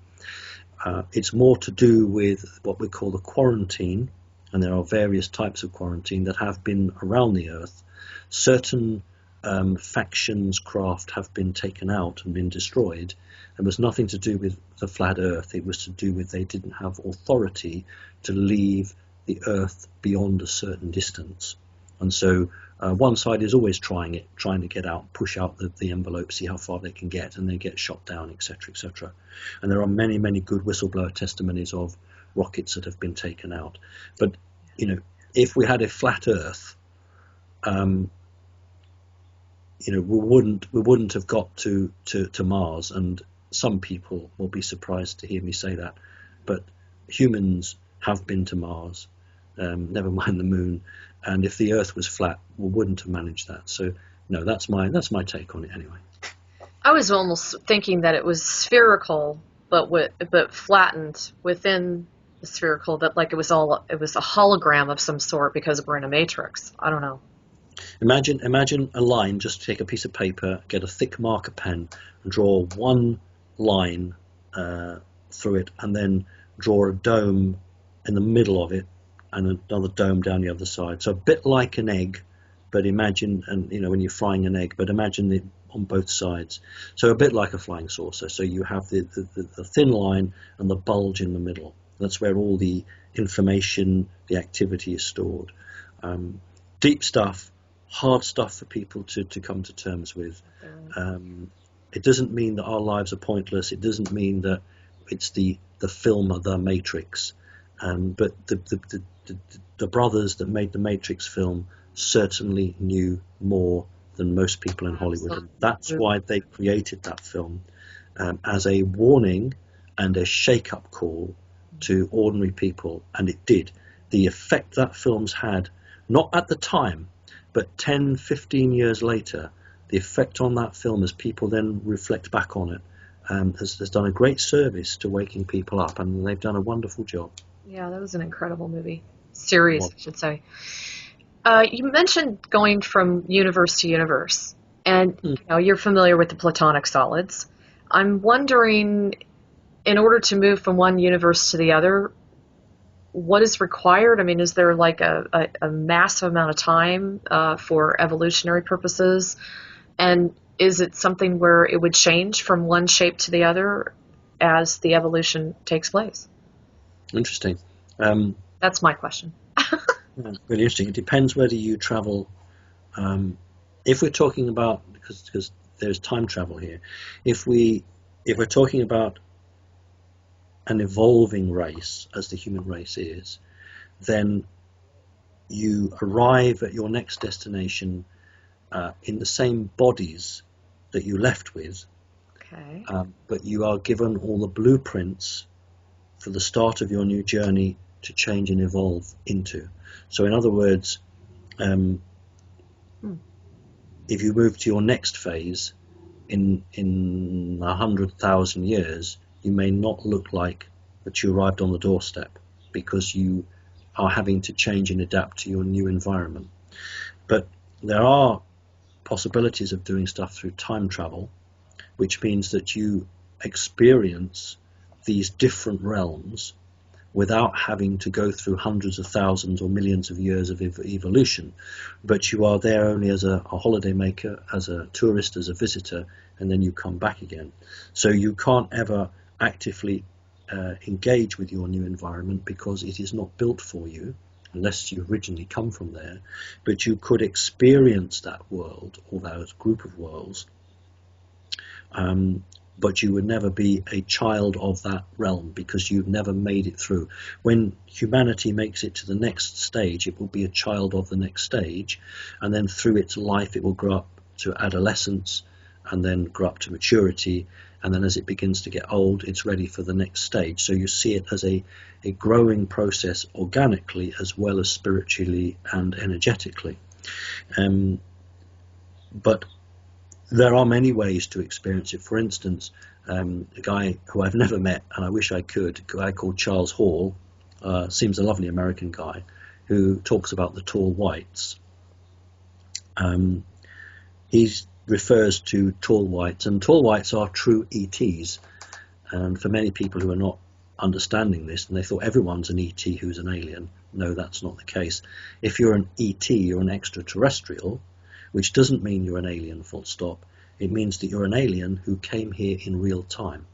It's more to do with what we call the quarantine, and there are various types of quarantine that have been around the Earth. Certain factions craft have been taken out and been destroyed. It was nothing to do with the flat Earth, it was to do with they didn't have authority to leave the Earth beyond a certain distance. And so one side is always trying to get out, push out the envelope, see how far they can get, and they get shot down, etc., etc. And there are many, many good whistleblower testimonies of rockets that have been taken out. But, you know, if we had a flat Earth, you know, we wouldn't have got to Mars, and some people will be surprised to hear me say that, but humans have been to Mars, never mind the moon, and if the Earth was flat, we wouldn't have managed that. So no, that's my take on it anyway. I was almost thinking that it was spherical, but flattened within the spherical. That like it was a hologram of some sort because we're in a matrix. I don't know. Imagine a line. Just take a piece of paper, get a thick marker pen, and draw one line through it, and then draw a dome in the middle of it, and another dome down the other side. So a bit like an egg, but imagine, and when you're frying an egg, but imagine it on both sides. So a bit like a flying saucer. So you have the thin line and the bulge in the middle. That's where all the information, the activity is stored. Deep stuff, hard stuff for people to come to terms with. It doesn't mean that our lives are pointless. It doesn't mean that it's the film of The Matrix. But the brothers that made the Matrix film certainly knew more than most people in Hollywood. And that's why they created that film as a warning and a shake-up call to ordinary people. And it did. The effect that film's had, not at the time, but 10, 15 years later, the effect on that film as people then reflect back on it has done a great service to waking people up, and they've done a wonderful job. Yeah, that was an incredible movie. Series, I should say. You mentioned going from universe to universe, and you're familiar with the Platonic solids. I'm wondering, in order to move from one universe to the other, what is required? I mean, is there like a massive amount of time for evolutionary purposes? And is it something where it would change from one shape to the other as the evolution takes place? Interesting. That's my question. Really interesting. It depends whether you travel. If we're talking about, because there's time travel here, if we're talking about an evolving race, as the human race is, then you arrive at your next destination in the same bodies that you left with, okay. But you are given all the blueprints for the start of your new journey to change and evolve into. So in other words, if you move to your next phase in 100,000 years, you may not look like that you arrived on the doorstep, because you are having to change and adapt to your new environment. But there are possibilities of doing stuff through time travel, which means that you experience these different realms without having to go through hundreds of thousands or millions of years of evolution, but you are there only as a holiday maker, as a tourist, as a visitor, and then you come back again. So you can't ever actively engage with your new environment because it is not built for you, unless you originally come from there. But you could experience that world or that group of worlds, but you would never be a child of that realm because you've never made it through. When humanity makes it to the next stage, it will be a child of the next stage, and then through its life it will grow up to adolescence and then grow up to maturity, and then as it begins to get old, it's ready for the next stage. So you see it as a growing process organically as well as spiritually and energetically. But there are many ways to experience it. For instance, a guy who I've never met, and I wish I could, a guy called Charles Hall, seems a lovely American guy, who talks about the tall whites. He refers to tall whites, and tall whites are true ETs. And for many people who are not understanding this, and they thought everyone's an ET who's an alien, no, that's not the case. If you're an ET, you're an extraterrestrial, which doesn't mean you're an alien, full stop. It means that you're an alien who came here in real time.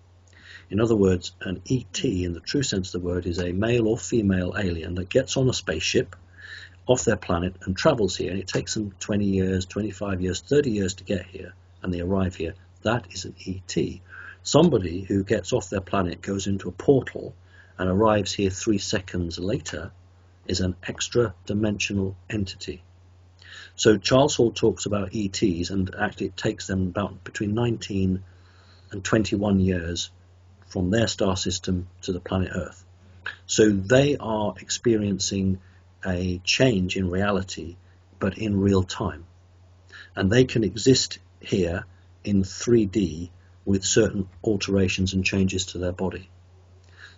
In other words, an ET, in the true sense of the word, is a male or female alien that gets on a spaceship off their planet and travels here, and it takes them 20 years, 25 years, 30 years to get here, and they arrive here. That is an ET. Somebody who gets off their planet, goes into a portal, and arrives here 3 seconds later is an extra-dimensional entity. So Charles Hall talks about ETs, and actually it takes them about between 19 and 21 years from their star system to the planet Earth. So they are experiencing a change in reality, but in real time. And they can exist here in 3D with certain alterations and changes to their body.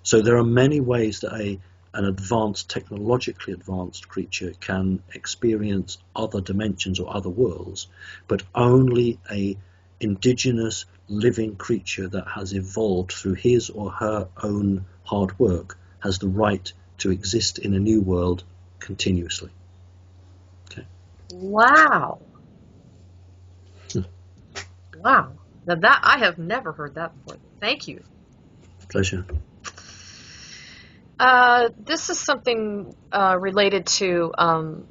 So there are many ways that an advanced, technologically advanced creature can experience other dimensions or other worlds, but only a indigenous living creature that has evolved through his or her own hard work has the right to exist in a new world continuously. Okay. Wow. Wow. Now that I have never heard that before. Thank you. Pleasure. This is something related to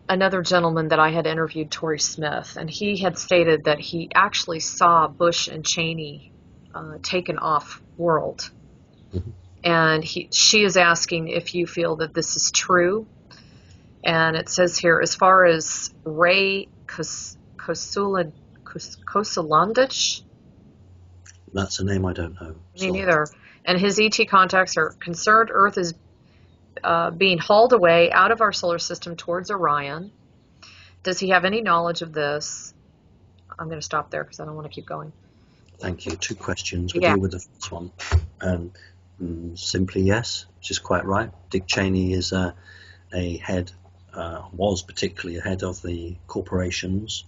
another gentleman that I had interviewed, Torrey Smith, and he had stated that he actually saw Bush and Cheney taken off world. Mm-hmm. And she is asking if you feel that this is true. And it says here, as far as Ray Kosulandich, that's a name I don't know. me neither. And his ET contacts are concerned Earth is being hauled away out of our solar system towards Orion. Does he have any knowledge of this? I'm going to stop there because I don't want to keep going. Thank you. 2 questions. We'll Yeah. deal with the first one. Simply yes, which is quite right. Dick Cheney is a head, was particularly a head of the corporations.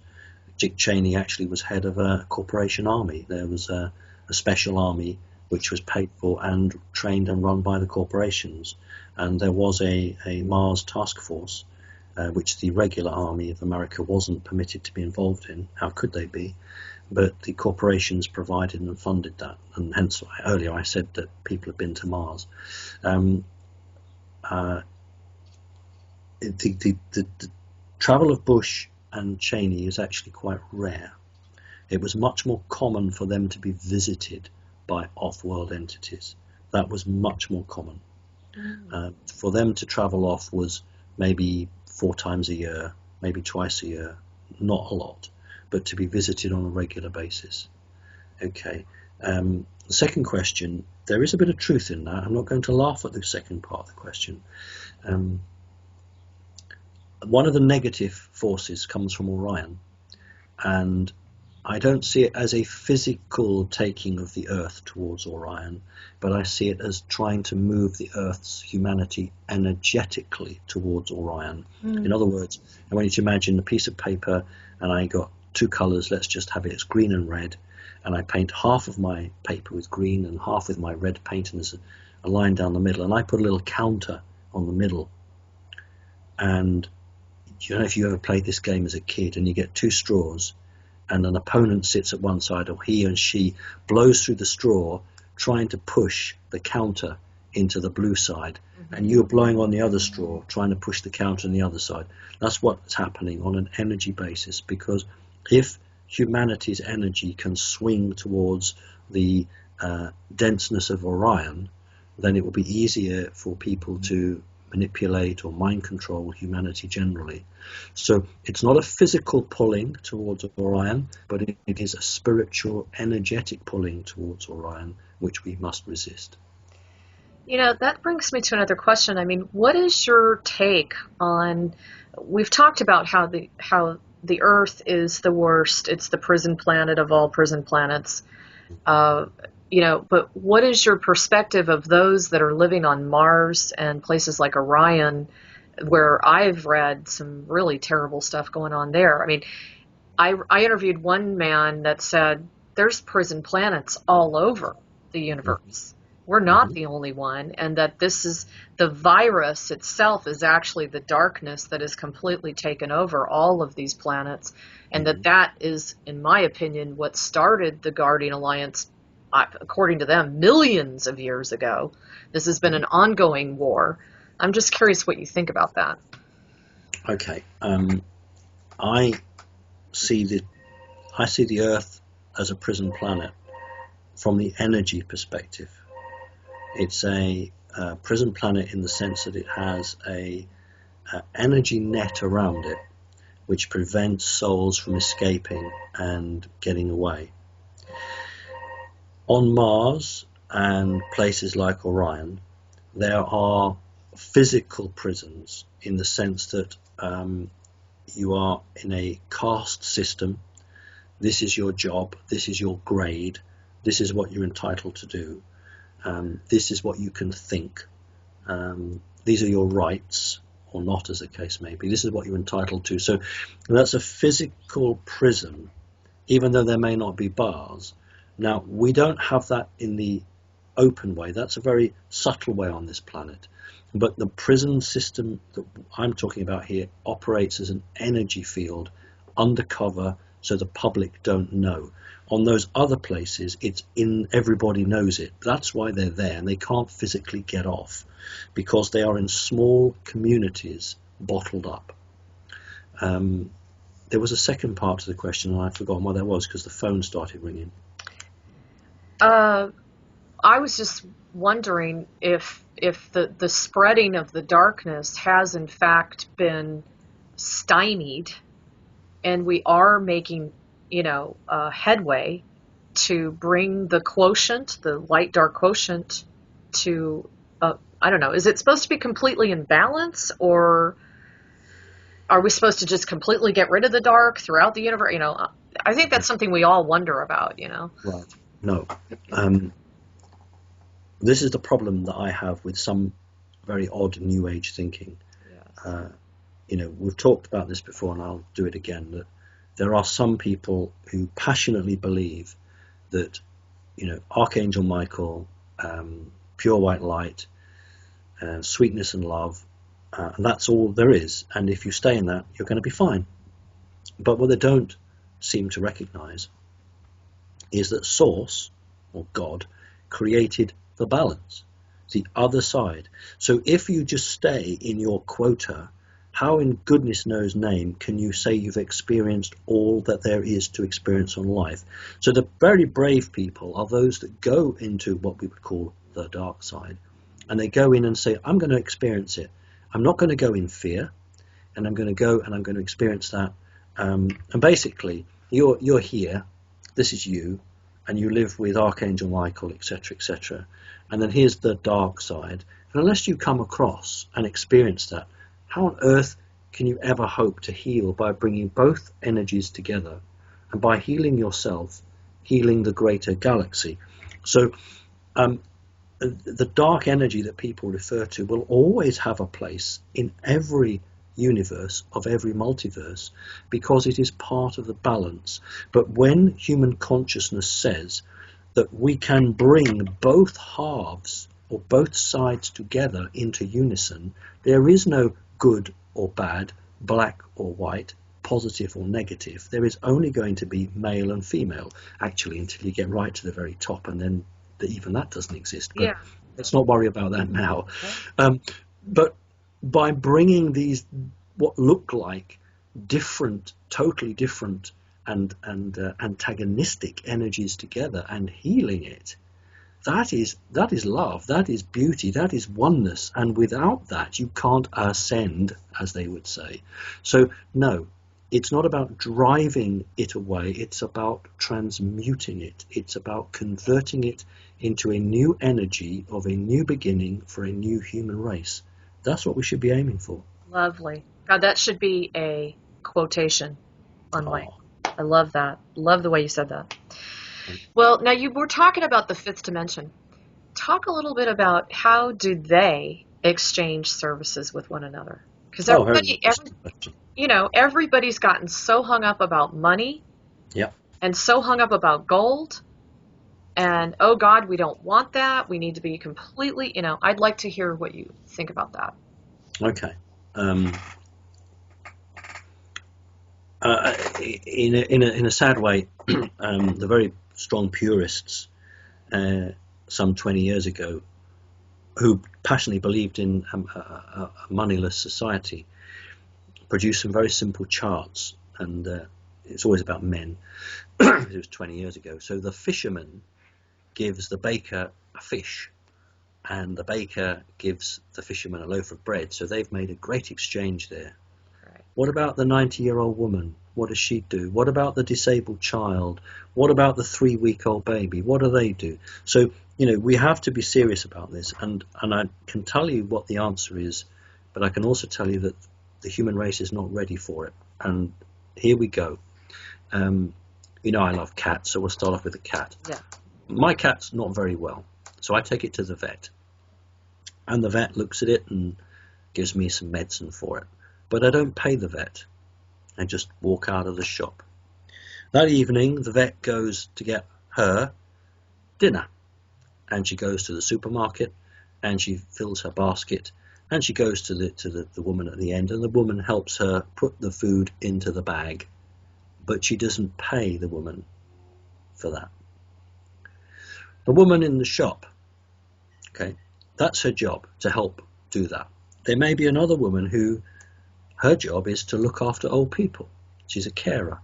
Dick Cheney actually was head of a corporation army. There was a special army which was paid for and trained and run by the corporations. And there was a Mars task force, which the regular army of America wasn't permitted to be involved in. How could they be? But the corporations provided and funded that. And hence, earlier I said that people have been to Mars. The travel of Bush and Cheney is actually quite rare. It was much more common for them to be visited by off-world entities. That was much more common. For them to travel off was maybe 4 times a year, maybe twice a year, not a lot, but to be visited on a regular basis. Okay. The second question, there is a bit of truth in that. I'm not going to laugh at the second part of the question. One of the negative forces comes from Orion, and I don't see it as a physical taking of the Earth towards Orion, but I see it as trying to move the Earth's humanity energetically towards Orion. In other words, I want you to imagine a piece of paper, and I got 2 colors, let's just have it as green and red, and I paint half of my paper with green and half with my red paint, and there's a line down the middle, and I put a little counter on the middle. And you know, if you ever played this game as a kid and you get 2 straws, and an opponent sits at one side, or he and she blows through the straw trying to push the counter into the blue side, and you're blowing on the other straw trying to push the counter on the other side. That's what's happening on an energy basis, because if humanity's energy can swing towards the denseness of Orion, then it will be easier for people to manipulate or mind control humanity generally. So it's not a physical pulling towards Orion, but it is a spiritual, energetic pulling towards Orion, which we must resist. You know, that brings me to another question. I mean, what is your take on, we've talked about how the Earth is the worst, it's the prison planet of all prison planets, you know, but what is your perspective of those that are living on Mars and places like Orion, where I've read some really terrible stuff going on there? I mean, I interviewed one man that said there's prison planets all over the universe. We're not the only one, and that this is, the virus itself is actually the darkness that has completely taken over all of these planets, and that is, in my opinion, what started the Guardian Alliance, according to them, millions of years ago. This has been an ongoing war. I'm just curious what you think about that. Okay. I see the Earth as a prison planet from the energy perspective. It's a prison planet in the sense that it has a energy net around it which prevents souls from escaping and getting away. On Mars and places like Orion, there are physical prisons in the sense that you are in a caste system. This is your job, this is your grade, this is what you're entitled to do, this is what you can think, these are your rights, or not, as the case may be. This is what you're entitled to. So that's a physical prison, even though there may not be bars. Now, we don't have that in the open way. That's a very subtle way on this planet. But the prison system that I'm talking about here operates as an energy field, undercover, so the public don't know. On those other places, it's in, everybody knows it. That's why they're there, and they can't physically get off, because they are in small communities bottled up. There was a second part to the question, and I've forgotten what that was because the phone started ringing. I was just wondering if the spreading of the darkness has in fact been stymied, and we are making, headway to bring the quotient, the light-dark quotient, to, I don't know, is it supposed to be completely in balance, or are we supposed to just completely get rid of the dark throughout the universe? I think that's something we all wonder about, Right. No. This is the problem that I have with some very odd New Age thinking. Yes. We've talked about this before, and I'll do it again, that there are some people who passionately believe that, Archangel Michael, pure white light, sweetness and love, and that's all there is. And if you stay in that, you're going to be fine. But what they don't seem to recognize is that Source, or God, created the balance, the other side. So if you just stay in your quota, how in goodness knows name can you say you've experienced all that there is to experience on life? So the very brave people are those that go into what we would call the dark side, and they go in and say, I'm going to experience it. I'm not going to go in fear, and I'm going to go and I'm going to experience that. And basically, you're here, this is you, and you live with Archangel Michael, etc., etc. And then here's the dark side. And unless you come across and experience that, how on earth can you ever hope to heal by bringing both energies together, and by healing yourself, healing the greater galaxy? So the dark energy that people refer to will always have a place in every universe of every multiverse, because it is part of the balance. But when human consciousness says that we can bring both halves or both sides together into unison, there is no good or bad, black or white, positive or negative. There is only going to be male and female, actually, until you get right to the very top, and then even that doesn't exist. But let's not worry about that now. But by bringing these what look like different, totally different and antagonistic energies together and healing it, that is love, that is beauty, that is oneness, and without that you can't ascend, as they would say. So no, it's not about driving it away, it's about transmuting it, it's about converting it into a new energy of a new beginning for a new human race. That's what we should be aiming for. Lovely. God, that should be a quotation on my. I love that. Love the way you said that. Well, now you were talking about the fifth dimension. Talk a little bit about how do they exchange services with one another? Because everybody's gotten so hung up about money, and so hung up about gold, and oh God, we don't want that. We need to be completely. I'd like to hear what you think about that. Okay. In a sad way, the very strong purists some 20 years ago, who passionately believed in a moneyless society, produced some very simple charts, and it's always about men. It was 20 years ago. So the fisherman gives the baker a fish, and the baker gives the fisherman a loaf of bread. So they've made a great exchange there. Right. What about the 90-year-old woman? What does she do? What about the disabled child? What about the 3-week-old baby? What do they do? So, we have to be serious about this. And I can tell you what the answer is but I can also tell you that the human race is not ready for it. And here we go. You know I love cats, so we'll start off with the cat. Yeah. My cat's not very well, so I take it to the vet. And the vet looks at it and gives me some medicine for it. But I don't pay the vet. I just walk out of the shop. That evening, the vet goes to get her dinner. And she goes to the supermarket and she fills her basket. And she goes to the woman at the end, and the woman helps her put the food into the bag. But she doesn't pay the woman for that. The woman in the shop, okay, that's her job, to help do that. There may be another woman who her job is to look after old people. She's a carer.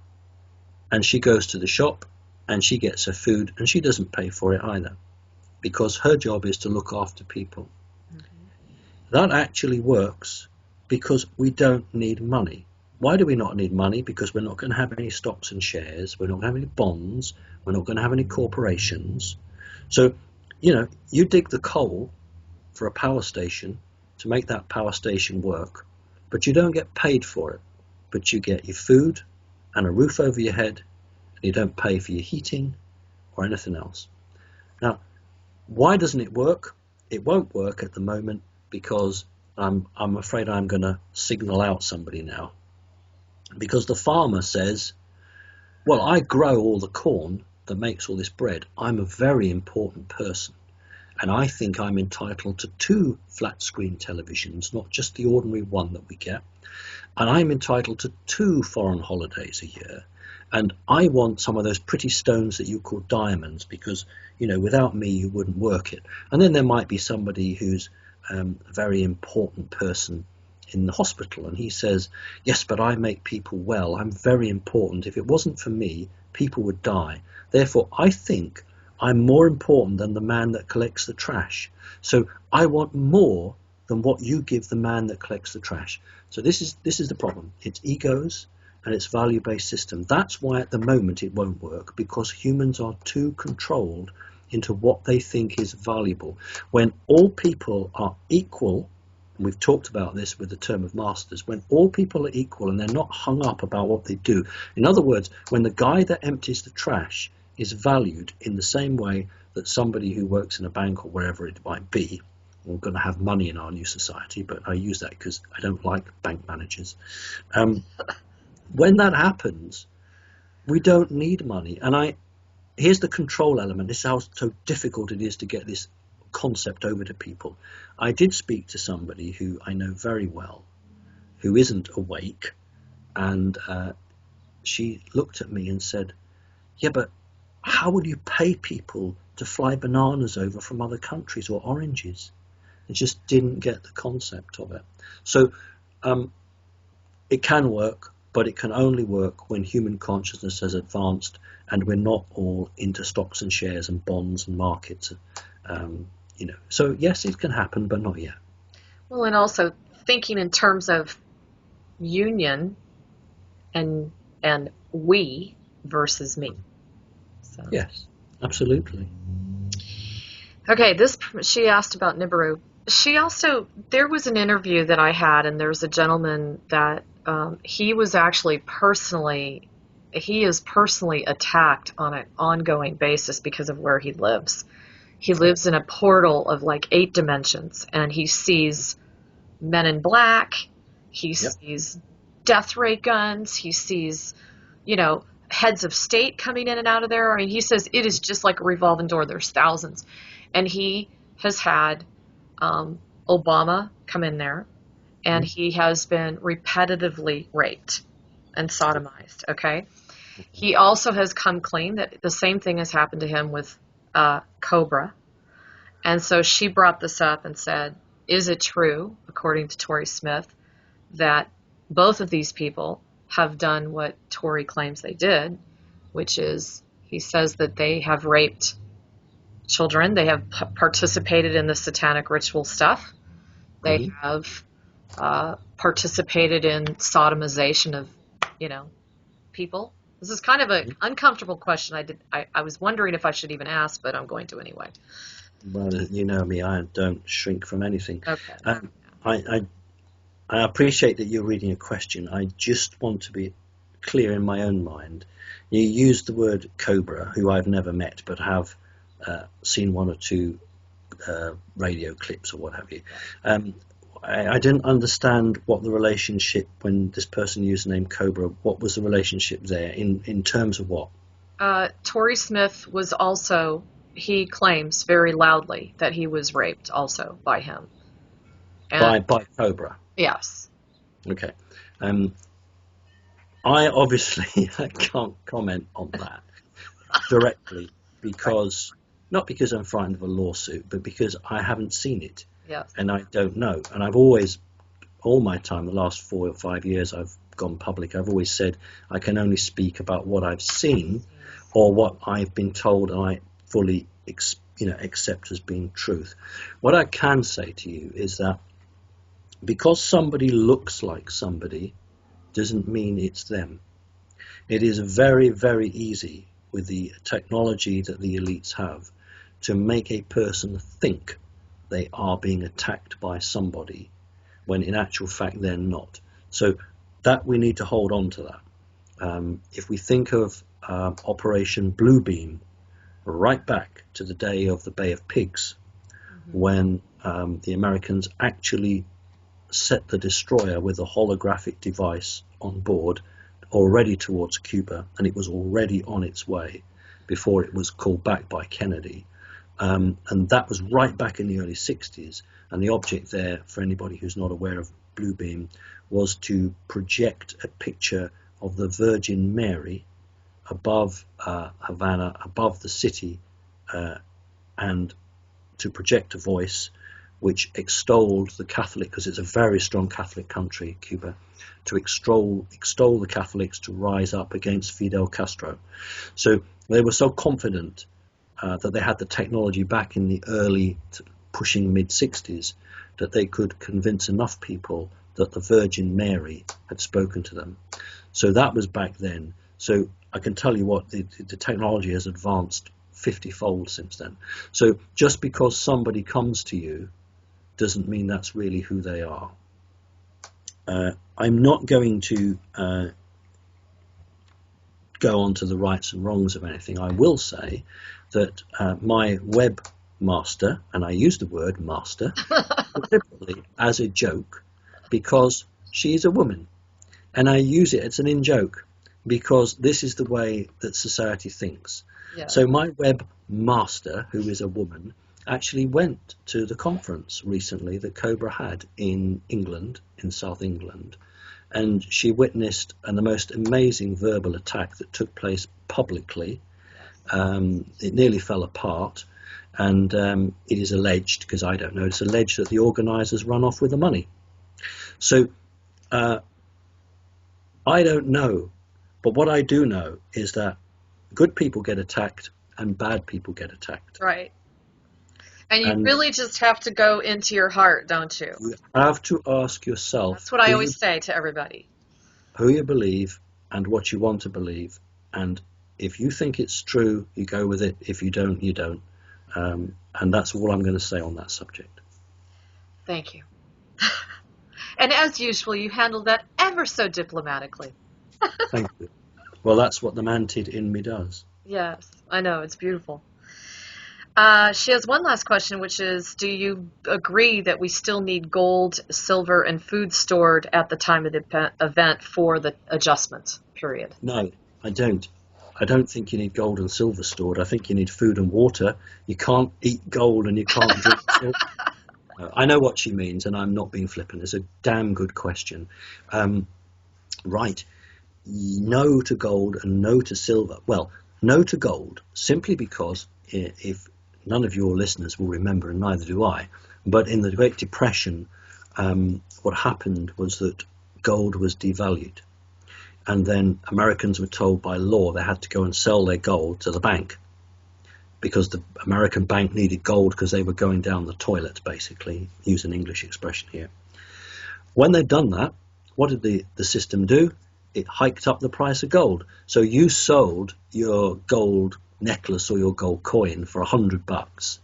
And she goes to the shop and she gets her food and she doesn't pay for it either, because her job is to look after people. That actually works because we don't need money. Why do we not need money? Because we're not going to have any stocks and shares. We're not going to have any bonds. We're not going to have any corporations. So, you know, you dig the coal for a power station to make that power station work, but you don't get paid for it. But you get your food and a roof over your head, and you don't pay for your heating or anything else. Now, why doesn't it work? It won't work at the moment because I'm afraid I'm going to signal out somebody now. Because the farmer says, well, I grow all the corn that makes all this bread. I'm a very important person. And I think I'm entitled to 2 flat screen televisions, not just the ordinary one that we get. And I'm entitled to 2 foreign holidays a year. And I want some of those pretty stones that you call diamonds because, you know, without me, you wouldn't work it. And then there might be somebody who's a very important person in the hospital. And he says, yes, but I make people well. I'm very important. If it wasn't for me, people would die. Therefore, I think I'm more important than the man that collects the trash. So I want more than what you give the man that collects the trash. So this is the problem. It's egos and it's value-based system. That's why at the moment it won't work, because humans are too controlled into what they think is valuable. When all people are equal, and we've talked about this with the term of masters, when all people are equal and they're not hung up about what they do. In other words, when the guy that empties the trash is valued in the same way that somebody who works in a bank or wherever it might be, we're going to have money in our new society, but I use that because I don't like bank managers. When that happens, we don't need money. And here's the control element. This is how so difficult it is to get this concept over to people. I did speak to somebody who I know very well, who isn't awake, and she looked at me and said, yeah, but how will you pay people to fly bananas over from other countries or oranges? It just didn't get the concept of it. So it can work, but it can only work when human consciousness has advanced and we're not all into stocks and shares and bonds and markets. You know, so yes, it can happen, but not yet. Well, and also thinking in terms of union and we versus me. So. Yes, absolutely. Okay, she asked about Nibiru. There was an interview that I had, and there's a gentleman that he is personally attacked on an ongoing basis because of where he lives. He lives in a portal of like 8 dimensions, and he sees men in black, he sees death ray guns, he sees, you know, heads of state coming in and out of there. I mean, he says it is just like a revolving door. There's thousands. And he has had Obama come in there, and he has been repetitively raped and sodomized, okay? He also has come clean that the same thing has happened to him with Cobra. And so she brought this up and said, is it true, according to Tori Smith, that both of these people have done what Tori claims they did, which is he says that they have raped children, they have participated in the satanic ritual stuff, they have participated in sodomization of, you know, people. This is kind of an uncomfortable question. I was wondering if I should even ask, but I'm going to anyway. Well, you know me, I don't shrink from anything. Okay. I appreciate that you're reading a question. I just want to be clear in my own mind. You used the word cobra, who I've never met, but have seen one or two radio clips or what have you. I didn't understand what the relationship, when this person used the name Cobra, what was the relationship there in terms of what? Tory Smith was also, he claims very loudly that he was raped also by him. And, by Cobra? Yes. Okay. I obviously can't comment on that directly because, not because I'm frightened of a lawsuit, but because I haven't seen it. Yes. And I don't know. And I've always, all my time, the last 4 or 5 years I've gone public, I've always said I can only speak about what I've seen or what I've been told and I fully accept as being truth. What I can say to you is that because somebody looks like somebody doesn't mean it's them. It is very, very easy with the technology that the elites have to make a person think they are being attacked by somebody when in actual fact they're not. So that we need to hold on to that. If we think of Operation Bluebeam, right back to the day of the Bay of Pigs, when the Americans actually set the destroyer with a holographic device on board already towards Cuba, and it was already on its way before it was called back by Kennedy. And that was right back in the early 60s, and the object there, for anybody who's not aware of Bluebeam, was to project a picture of the Virgin Mary above Havana, above the city, and to project a voice which extolled the Catholic, because it's a very strong Catholic country, Cuba, to extol the Catholics to rise up against Fidel Castro. So they were so confident that they had the technology back in the early, pushing mid-60s, that they could convince enough people that the Virgin Mary had spoken to them. So that was back then. So I can tell you what, the technology has advanced 50-fold since then. So just because somebody comes to you doesn't mean that's really who they are. I'm not going to go on to the rights and wrongs of anything. I will say that my webmaster, and I use the word master deliberately as a joke because she's a woman, and I use it as an in-joke because this is the way that society thinks. Yeah. So my webmaster, who is a woman, actually went to the conference recently that Cobra had in England, in South England, and she witnessed the most amazing verbal attack that took place publicly. It nearly fell apart, and it is alleged, because I don't know, it's alleged that the organisers run off with the money. So I don't know, but what I do know is that good people get attacked and bad people get attacked. Right. And you really just have to go into your heart, don't you? You have to ask yourself. That's what I always say to everybody. Who you believe and what you want to believe. And if you think it's true, you go with it. If you don't, you don't. And that's all I'm going to say on that subject. Thank you. And as usual, you handled that ever so diplomatically. Thank you. Well, that's what the mantid in me does. Yes, I know. It's beautiful. She has one last question, which is, do you agree that we still need gold, silver, and food stored at the time of the event for the adjustment period? No, I don't. I don't think you need gold and silver stored. I think you need food and water. You can't eat gold and you can't drink silver. I know what she means, and I'm not being flippant. It's a damn good question. Right. No to gold and no to silver. Well, no to gold, simply because if none of your listeners will remember, and neither do I, but in the Great Depression, what happened was that gold was devalued. And then Americans were told by law they had to go and sell their gold to the bank, because the American bank needed gold because they were going down the toilet, basically, use an English expression here. When they'd done that, what did the system do? It hiked up the price of gold. So you sold your gold necklace or your gold coin for $100,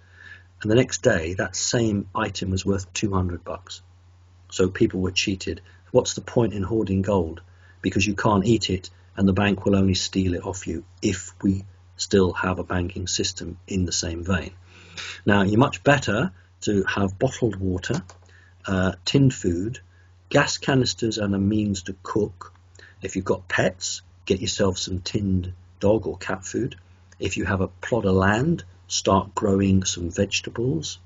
and the next day that same item was worth $200. So people were cheated. What's the point in hoarding gold? Because you can't eat it, and the bank will only steal it off you if we still have a banking system in the same vein. Now, you're much better to have bottled water, tinned food, gas canisters and a means to cook. If you've got pets, get yourself some tinned dog or cat food. If you have a plot of land, start growing some vegetables.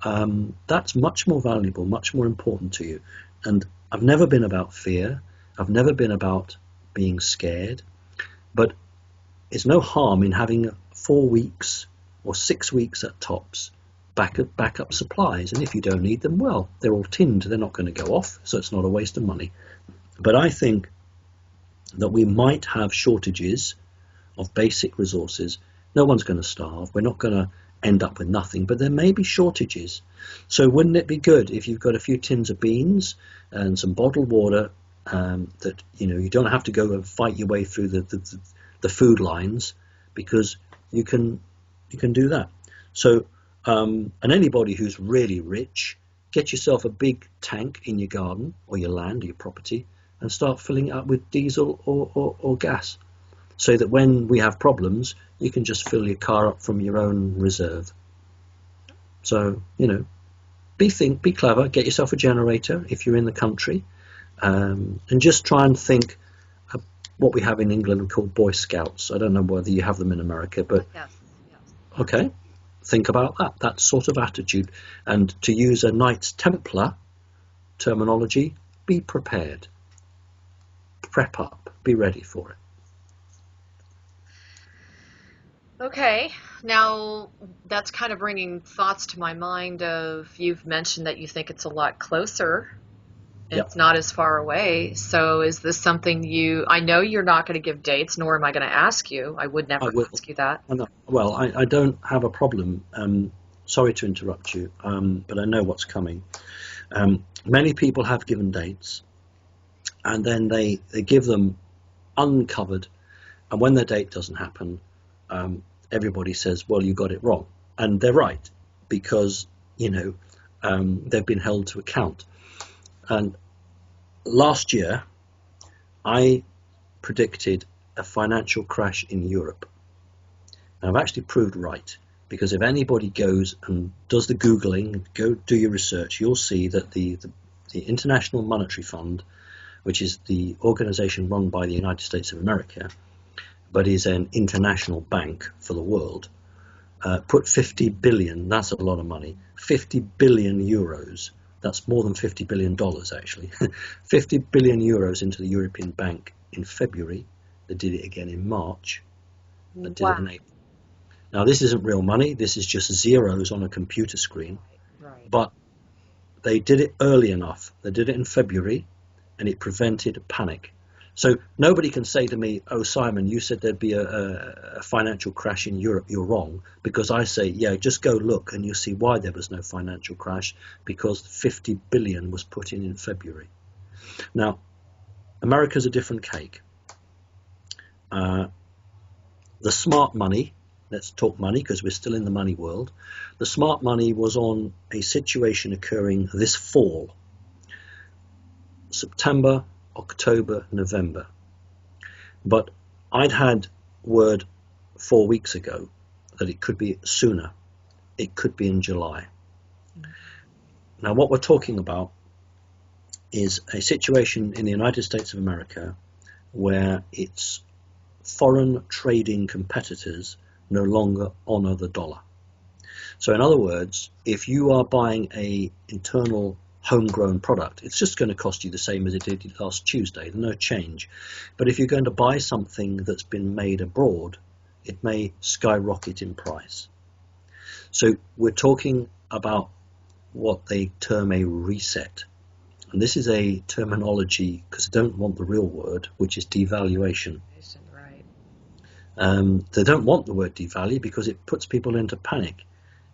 That's much more valuable, much more important to you. And I've never been about fear. I've never been about being scared. But it's no harm in having 4 weeks or 6 weeks at tops backup supplies. And if you don't need them, well, they're all tinned. They're not going to go off, so it's not a waste of money. But I think that we might have shortages of basic resources. No one's going to starve. We're not going to end up with nothing, but there may be shortages. So wouldn't it be good if you've got a few tins of beans and some bottled water, that you don't have to go and fight your way through the food lines, because you can do that. So and anybody who's really rich, get yourself a big tank in your garden or your land or your property and start filling it up with diesel or gas, so that when we have problems, you can just fill your car up from your own reserve. So, be clever, get yourself a generator if you're in the country, and just try and think of what we have in England called Boy Scouts. I don't know whether you have them in America, but yes. Okay, think about that sort of attitude. And to use a Knights Templar terminology, be prepared. Prep up, be ready for it. Okay, now that's kind of bringing thoughts to my mind of, you've mentioned that you think it's a lot closer. Yep. It's not as far away. So is this something I know you're not going to give dates, nor am I going to ask you. I would never ask you that. Well, I don't have a problem. Sorry to interrupt you, but I know what's coming. Many people have given dates, and then they give them uncovered, and when the date doesn't happen, everybody says, well, you got it wrong. And they're right, because, they've been held to account. And last year, I predicted a financial crash in Europe. And I've actually proved right, because if anybody goes and does the Googling, go do your research, you'll see that the International Monetary Fund, which is the organization run by the United States of America, but is an international bank for the world, put 50 billion, that's a lot of money, 50 billion euros, that's more than $50 billion actually, 50 billion euros into the European Bank in February. They did it again in March. They did it in April. Now, this isn't real money, this is just zeros on a computer screen, Right. But they did it early enough. They did it in February, and it prevented panic. So nobody can say to me, oh, Simon, you said there'd be a financial crash in Europe. You're wrong. Because I say, yeah, just go look and you'll see why there was no financial crash, because 50 billion was put in February. Now, America's a different cake. The smart money, let's talk money because we're still in the money world. The smart money was on a situation occurring this fall, September, October, November. But I'd had word 4 weeks ago that it could be sooner. It could be in July. Now, what we're talking about is a situation in the United States of America where its foreign trading competitors no longer honor the dollar. So in other words, if you are buying a internal homegrown product, it's just going to cost you the same as it did last Tuesday. There's no change. But if you're going to buy something that's been made abroad, it may skyrocket in price. So we're talking about what they term a reset. And this is a terminology, because I don't want the real word, which is devaluation. Right. They don't want the word devalue because it puts people into panic.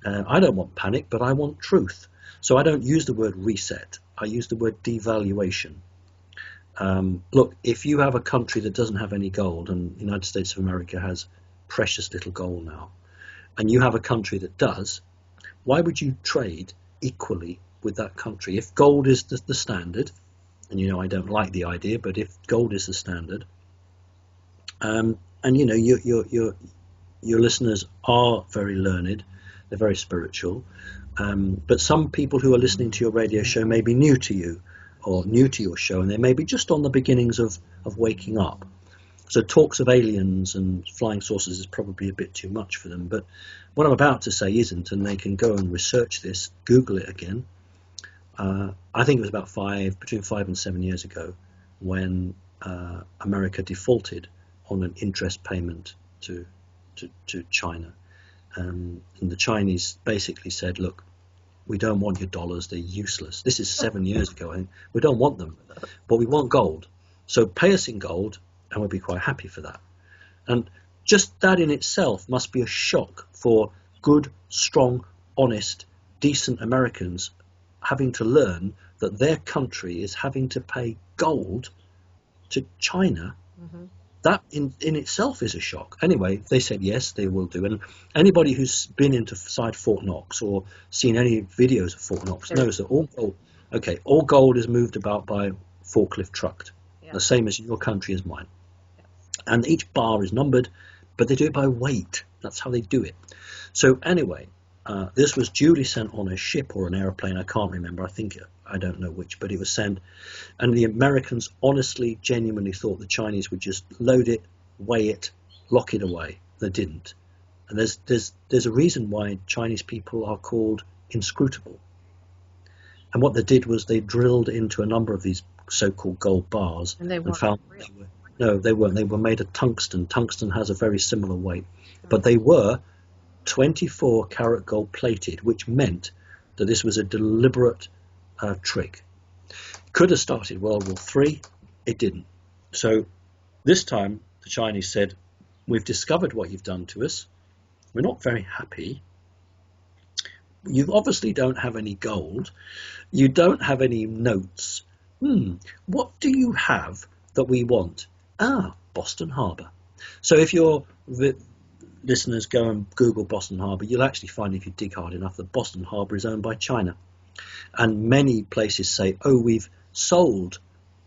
I don't want panic, but I want truth. So I don't use the word reset. I use the word devaluation. Look, if you have a country that doesn't have any gold, and the United States of America has precious little gold now, and you have a country that does, why would you trade equally with that country. If gold is the standard, and you know I don't like the idea, but if gold is the standard, and you know your listeners are very learned, they're very spiritual, but some people who are listening to your radio show may be new to you or new to your show, and they may be just on the beginnings of waking up. So talks of aliens and flying saucers is probably a bit too much for them, but what I'm about to say isn't, and they can go and research this, Google it again. I think it was about between 5 and 7 years ago when America defaulted on an interest payment to China. And the Chinese basically said, look, we don't want your dollars, they're useless. This is 7 years ago, and we don't want them, but we want gold. So pay us in gold, and we'll be quite happy for that. And just that in itself must be a shock for good, strong, honest, decent Americans having to learn that their country is having to pay gold to China. Mm-hmm. That in itself is a shock. Anyway, they said yes, they will do. And anybody who's been inside Fort Knox or seen any videos of Fort Knox knows that all gold is moved about by forklift trucked, the same as your country is mine. Yeah. And each bar is numbered, but they do it by weight. That's how they do it. So anyway, this was duly sent on a ship or an airplane. I can't remember. I don't know which, but it was sent. And the Americans honestly, genuinely thought the Chinese would just load it, weigh it, lock it away. They didn't. And there's a reason why Chinese people are called inscrutable. And what they did was they drilled into a number of these so-called gold bars and found they weren't. They were made of tungsten. Tungsten has a very similar weight, but they were 24 karat gold plated, which meant that this was a deliberate trick. Could have started World War III, it didn't. So this time the Chinese said, we've discovered what you've done to us. We're not very happy. You obviously don't have any gold. You don't have any notes. What do you have that we want? Boston Harbor. So if your listeners go and Google Boston Harbor, you'll actually find, if you dig hard enough, that Boston Harbor is owned by China. And many places say, we've sold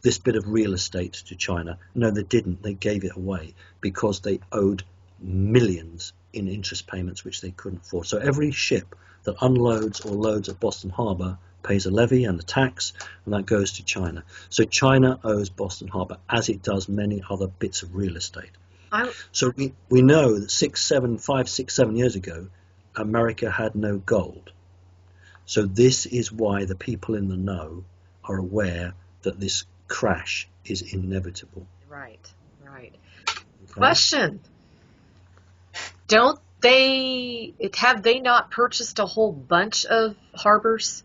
this bit of real estate to China. No, they didn't. They gave it away because they owed millions in interest payments, which they couldn't afford. So every ship that unloads or loads at Boston Harbor pays a levy and a tax, and that goes to China. So China owes Boston Harbor, as it does many other bits of real estate. So we know that 5, 6, 7 years ago, America had no gold. So this is why the people in the know are aware that this crash is inevitable. Right. Okay. Question. Have they not purchased a whole bunch of harbors?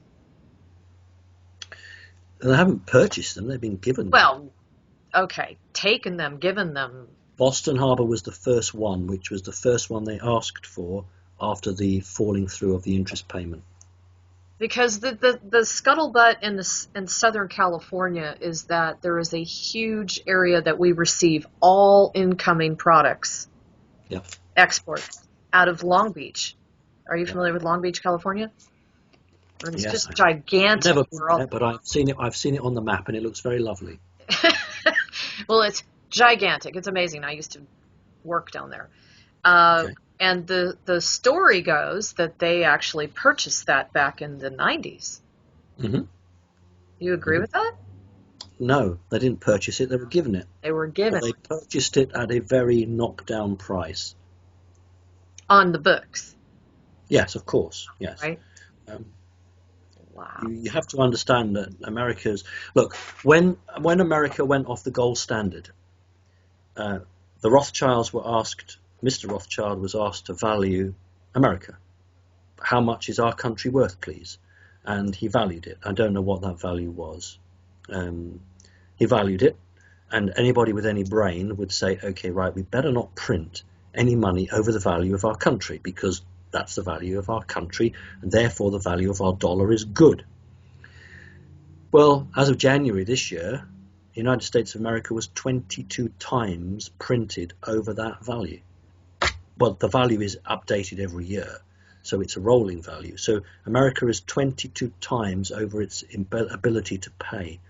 They haven't purchased them, they've been given them. Well, okay, taken them, given them. Boston Harbor was the first one, which was the first one they asked for after the falling through of the interest payment. Because the scuttlebutt in Southern California is that there is a huge area that we receive all incoming products, exports, out of Long Beach. Are you familiar with Long Beach, California? It's just gigantic. I've never been there, but I've seen it on the map, and it looks very lovely. Well, it's gigantic. It's amazing. I used to work down there. And the story goes that they actually purchased that back in the 90s. Mm-hmm. You agree with that? No, they didn't purchase it. They were given it. They were given it. They purchased it at a very knockdown price. On the books? Yes, of course. Yes. Right? Wow. You have to understand that America's... Look, when America went off the gold standard, the Rothschilds were asked... Mr. Rothschild was asked to value America. How much is our country worth, please? And he valued it. I don't know what that value was. He valued it, and anybody with any brain would say, okay, right, we better not print any money over the value of our country, because that's the value of our country, and therefore the value of our dollar is good. Well, as of January this year, the United States of America was 22 times printed over that value. Well, the value is updated every year. So it's a rolling value. So America is 22 times over its ability to pay.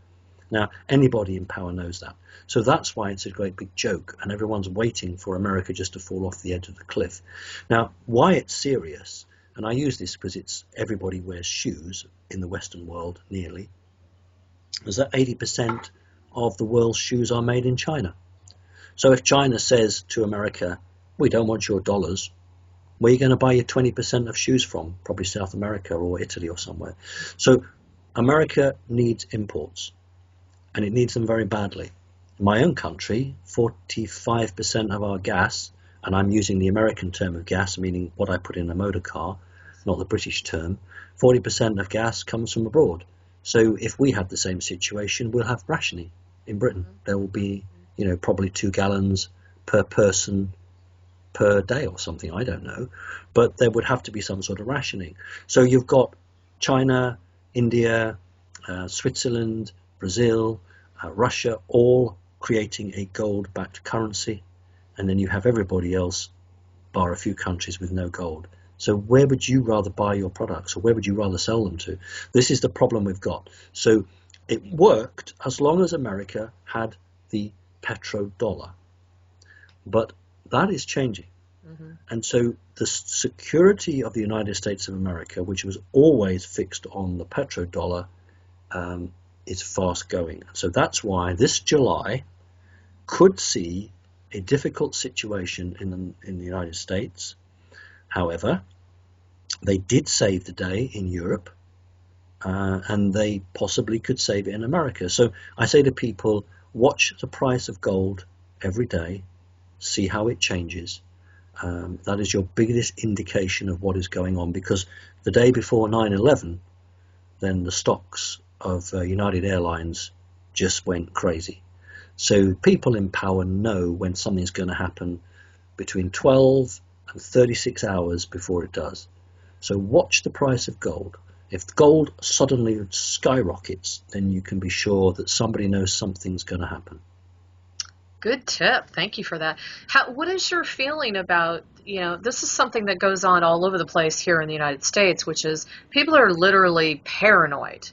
Now, anybody in power knows that. So that's why it's a great big joke, and everyone's waiting for America just to fall off the edge of the cliff. Now, why it's serious, and I use this because it's everybody wears shoes in the Western world, nearly, is that 80% of the world's shoes are made in China. So if China says to America, we don't want your dollars, where are you going to buy your 20% of shoes from? Probably South America or Italy or somewhere. So America needs imports, and it needs them very badly. In my own country, 45% of our gas, and I'm using the American term of gas, meaning what I put in a motor car, not the British term, 40% of gas comes from abroad. So if we have the same situation, we'll have rationing in Britain. There will be, probably 2 gallons per person per day or something, I don't know. But there would have to be some sort of rationing. So you've got China, India, Switzerland, Brazil, Russia, all creating a gold-backed currency. And then you have everybody else, bar a few countries, with no gold. So where would you rather buy your products, or where would you rather sell them to? This is the problem we've got. So it worked as long as America had the petrodollar. But that is changing. Mm-hmm. And so the security of the United States of America, which was always fixed on the petrodollar, is fast going. So that's why this July could see a difficult situation in the United States. However, they did save the day in Europe, and they possibly could save it in America. So I say to people, watch the price of gold every day, see how it changes. That is your biggest indication of what is going on, because the day before 9/11, then the stocks of United Airlines just went crazy. So people in power know when something's going to happen between 12 and 36 hours before it does. So watch the price of gold. If gold suddenly skyrockets, then you can be sure that somebody knows something's going to happen. Good tip. Thank you for that. What is your feeling about, this is something that goes on all over the place here in the United States, which is people are literally paranoid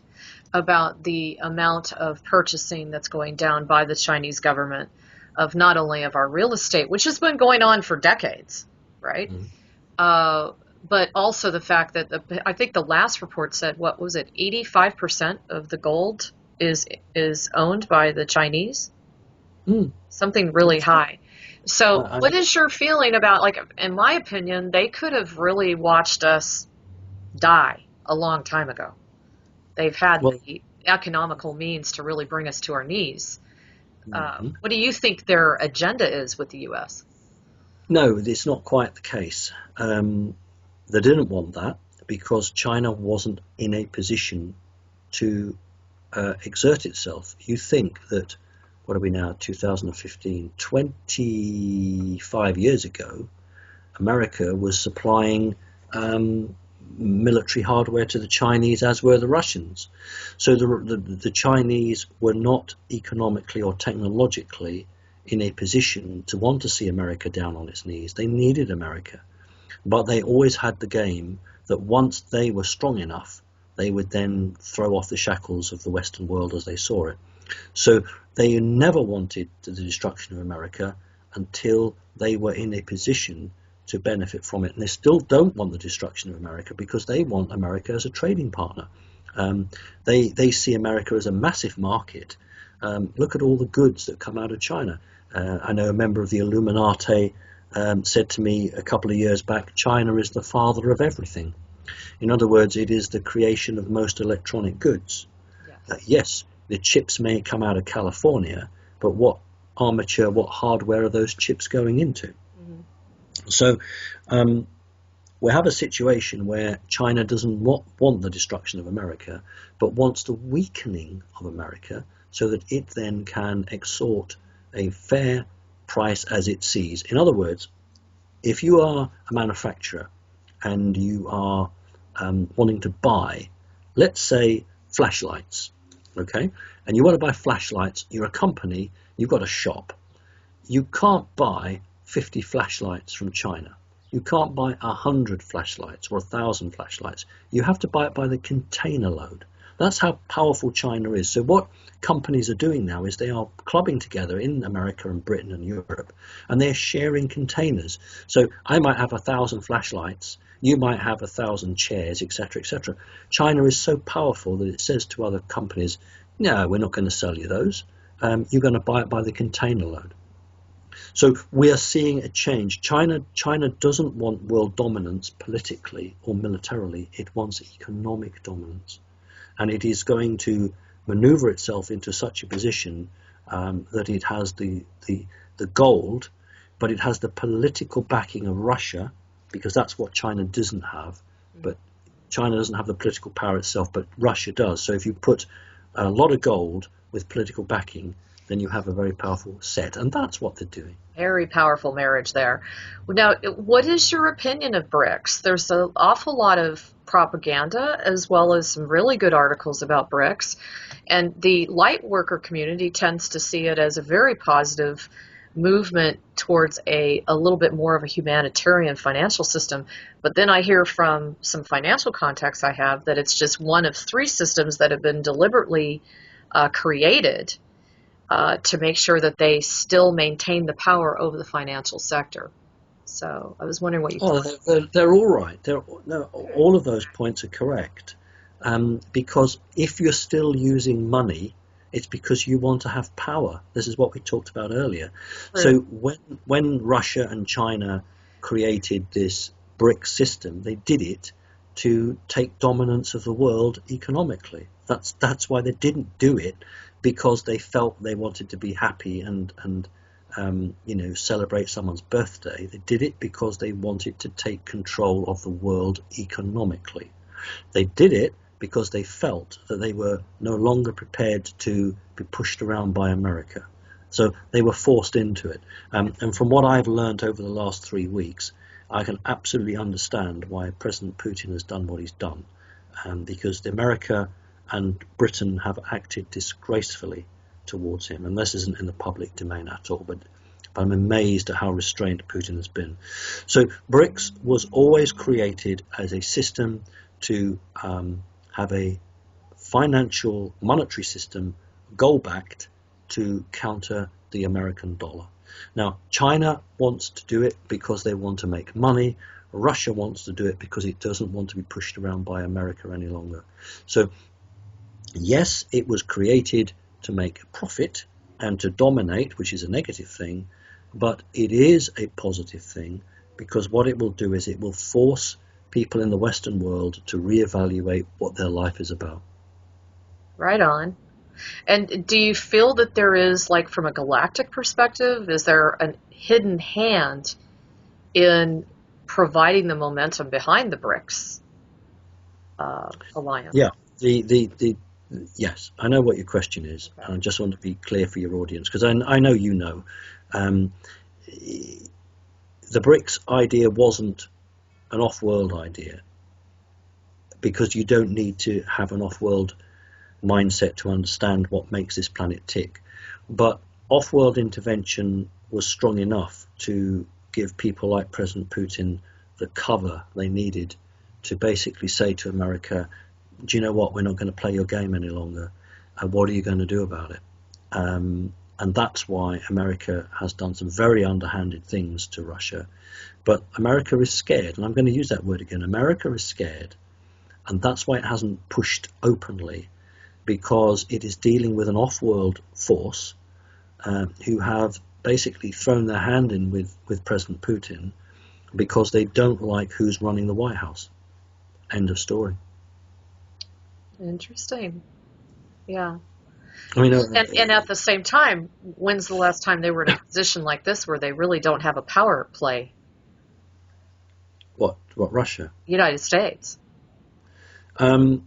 about the amount of purchasing that's going down by the Chinese government of not only of our real estate, which has been going on for decades, right? Mm-hmm. But also the fact that I think the last report said, 85% of the gold is owned by the Chinese? Something really high. So what is your feeling about, in my opinion, they could have really watched us die a long time ago. They've had the economical means to really bring us to our knees. Mm-hmm. What do you think their agenda is with the U.S.? No, it's not quite the case. They didn't want that because China wasn't in a position to exert itself. You think that, what are we now, 2015, 25 years ago, America was supplying military hardware to the Chinese, as were the Russians. So the Chinese were not economically or technologically in a position to want to see America down on its knees. They needed America. But they always had the game that once they were strong enough, they would then throw off the shackles of the Western world as they saw it. So they never wanted the destruction of America until they were in a position to benefit from it. And they still don't want the destruction of America because they want America as a trading partner. They see America as a massive market. Look at all the goods that come out of China. I know a member of the Illuminati said to me a couple of years back, China is the father of everything. In other words, it is the creation of most electronic goods. Yes, the chips may come out of California, but what armature, what hardware are those chips going into? Mm-hmm. So we have a situation where China doesn't want the destruction of America, but wants the weakening of America so that it then can extort a fair price as it sees. In other words, if you are a manufacturer and you are wanting to buy, let's say, flashlights, okay, and you want to buy flashlights, you're a company, you've got a shop, you can't buy 50 flashlights from China. You can't buy 100 flashlights or 1,000 flashlights. You have to buy it by the container load. That's how powerful China is. So what companies are doing now is they are clubbing together in America and Britain and Europe, and they're sharing containers. So I might have 1,000 flashlights, you might have 1,000 chairs, etc., etc. China is so powerful that it says to other companies, no, we're not going to sell you those. You're going to buy it by the container load. So we are seeing a change. China doesn't want world dominance politically or militarily. It wants economic dominance. And it is going to maneuver itself into such a position that it has the gold, but it has the political backing of Russia, because that's what China doesn't have. But China doesn't have the political power itself, but Russia does. So if you put a lot of gold with political backing, then you have a very powerful set, and that's what they're doing. Very powerful marriage there. Now, what is your opinion of BRICS? There's an awful lot of propaganda as well as some really good articles about BRICS, and the light worker community tends to see it as a very positive movement towards a little bit more of a humanitarian financial system. But then I hear from some financial contacts I have that it's just one of 3 systems that have been deliberately created to make sure that they still maintain the power over the financial sector. So I was wondering what you thought. They're all right. All of those points are correct. Because if you're still using money, it's because you want to have power. This is what we talked about earlier. Right. So when Russia and China created this BRICS system, they did it to take dominance of the world economically. That's why they didn't do it, because they felt they wanted to be happy and celebrate someone's birthday. They did it because they wanted to take control of the world economically. They did it because they felt that they were no longer prepared to be pushed around by America. So they were forced into it. And from what I've learned over the last 3 weeks, I can absolutely understand why President Putin has done what he's done. Because America and Britain have acted disgracefully towards him. And this isn't in the public domain at all, but I'm amazed at how restrained Putin has been. So BRICS was always created as a system to have a financial monetary system goal-backed to counter the American dollar. Now, China wants to do it because they want to make money. Russia wants to do it because it doesn't want to be pushed around by America any longer. So yes, it was created to make a profit and to dominate, which is a negative thing, but it is a positive thing, because what it will do is it will force people in the Western world to reevaluate what their life is about. Right on. And do you feel that there is, like, from a galactic perspective, is there a hidden hand in providing the momentum behind the BRICS alliance? Yeah, yes, I know what your question is, and I just want to be clear for your audience, because I know you know. The BRICS idea wasn't an off-world idea, because you don't need to have an off-world mindset to understand what makes this planet tick. But off-world intervention was strong enough to give people like President Putin the cover they needed to basically say to America, do you know what, we're not going to play your game any longer. What are you going to do about it? And that's why America has done some very underhanded things to Russia. But America is scared, and I'm going to use that word again. America is scared, and that's why it hasn't pushed openly, because it is dealing with an off-world force who have basically thrown their hand in with President Putin because they don't like who's running the White House. End of story. Interesting. Yeah. I mean, and at the same time, when's the last time they were in a position like this where they really don't have a power play? What Russia? United States. It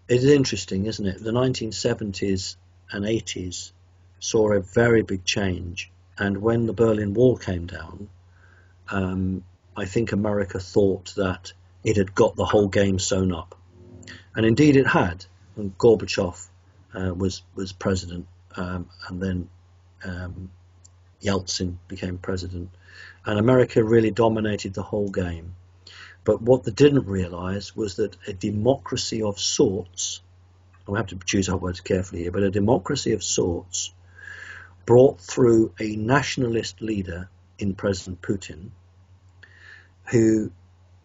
is interesting, isn't it? The 1970s and 80s saw a very big change, and when the Berlin Wall came down, I think America thought that it had got the whole game sewn up, and indeed it had. When Gorbachev was president, and then Yeltsin became president, and America really dominated the whole game. But what they didn't realize was that a democracy of sorts, and we have to choose our words carefully here, but a democracy of sorts brought through a nationalist leader in President Putin who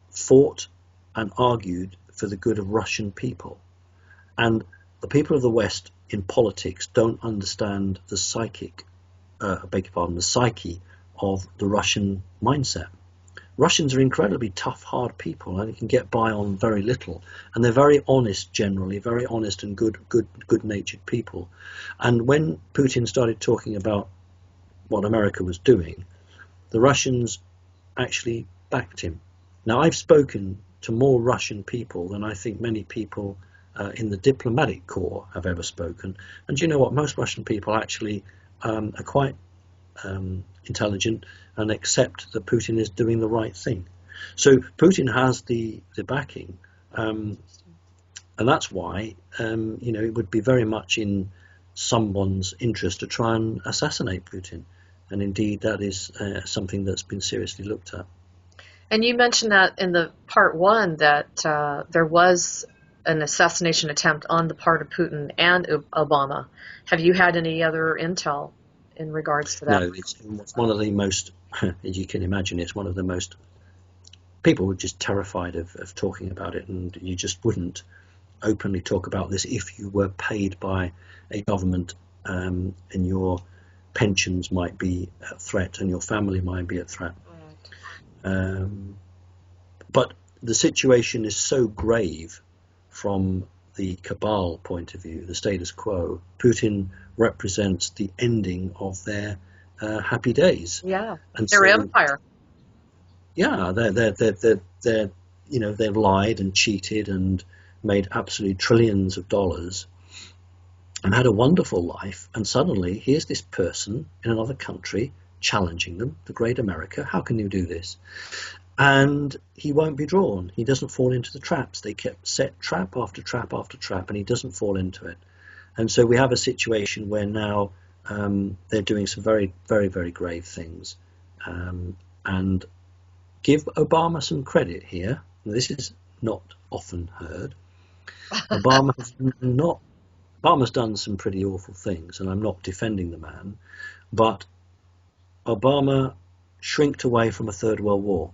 fought and argued for the good of Russian people. And the people of the West in politics don't understand the the psyche of the Russian mindset. Russians are incredibly tough, hard people, and they can get by on very little. And they're very honest, generally, very honest and good-natured people. And when Putin started talking about what America was doing, the Russians actually backed him. Now, I've spoken to more Russian people than I think many people in the diplomatic corps have ever spoken. And you know what? Most Russian people actually are quite intelligent and accept that Putin is doing the right thing. So Putin has the backing, and that's why it would be very much in someone's interest to try and assassinate Putin. And indeed, that is something that's been seriously looked at. And you mentioned that in the part one that there was an assassination attempt on the part of Putin and Obama. Have you had any other intel in regards to that? No, it's one of the most, as you can imagine, it's one of the most, people were just terrified of talking about it, and you just wouldn't openly talk about this if you were paid by a government, and your pensions might be at threat and your family might be at threat. Right. But the situation is so grave from the cabal point of view, the status quo. Putin represents the ending of their happy days. Yeah, and their empire. Yeah, they've lied and cheated and made absolutely trillions of dollars and had a wonderful life. And suddenly, here's this person in another country challenging them, the great America. How can you do this? And he won't be drawn. He doesn't fall into the traps. They kept set trap after trap after trap, and he doesn't fall into it. And so we have a situation where now they're doing some very, very, very grave things. And give Obama some credit here. This is not often heard. Obama's done some pretty awful things, and I'm not defending the man, but Obama shrinked away from a third world war,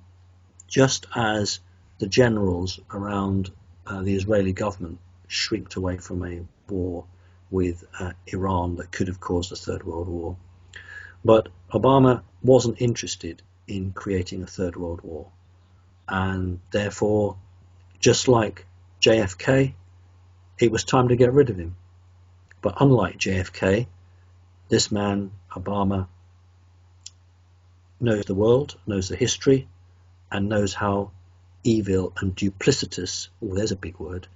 just as the generals around the Israeli government shrinked away from a war with Iran that could have caused a third world war. But Obama wasn't interested in creating a third world war, and therefore, just like JFK, it was time to get rid of him. But unlike JFK, this man, Obama, knows the world, knows the history, and knows how evil and duplicitous, oh, there's a big word,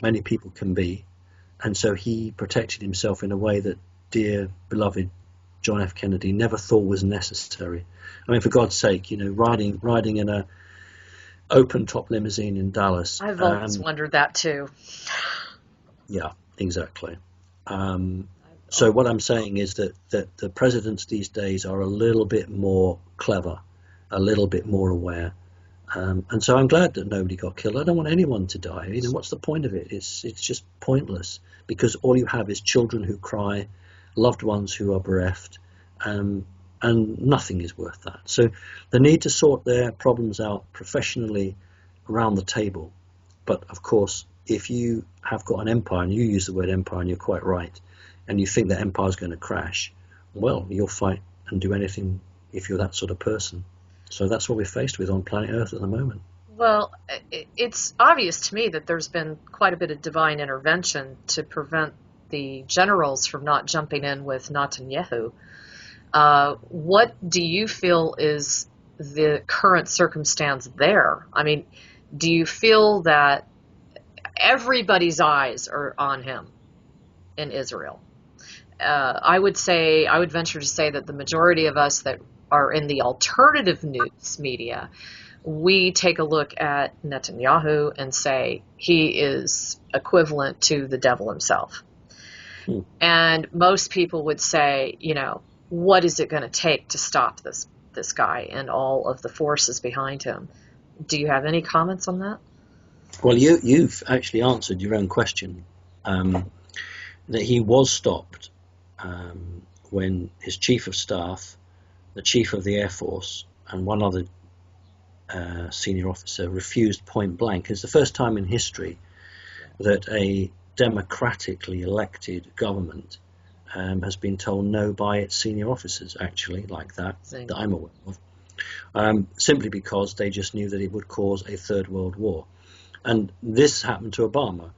many people can be. And so he protected himself in a way that dear, beloved John F. Kennedy never thought was necessary. I mean, for God's sake, riding in a open-top limousine in Dallas. I've always wondered that too. Yeah, exactly. So what I'm saying is that the presidents these days are a little bit more clever, a little bit more aware. And so I'm glad that nobody got killed. I don't want anyone to die. What's the point of it? It's just pointless, because all you have is children who cry, loved ones who are bereft, and nothing is worth that. So they need to sort their problems out professionally around the table. But of course, if you have got an empire, and you use the word empire, and you're quite right, and you think that empire is going to crash, well, you'll fight and do anything if you're that sort of person. So that's what we're faced with on planet Earth at the moment. Well, it's obvious to me that there's been quite a bit of divine intervention to prevent the generals from not jumping in with Netanyahu. What do you feel is the current circumstance there? I mean, do you feel that everybody's eyes are on him in Israel? I would venture to say that the majority of us that are in the alternative news media, we take a look at Netanyahu and say he is equivalent to the devil himself. And most people would say, what is it going to take to stop this guy and all of the forces behind him? Do you have any comments on that? Well, you've actually answered your own question. That he was stopped when his chief of staff, the chief of the Air Force, and one other senior officer refused point blank. It's the first time in history that a democratically elected government has been told no by its senior officers, actually, like that I'm aware of, simply because they just knew that it would cause a third world war. And this happened to Obama.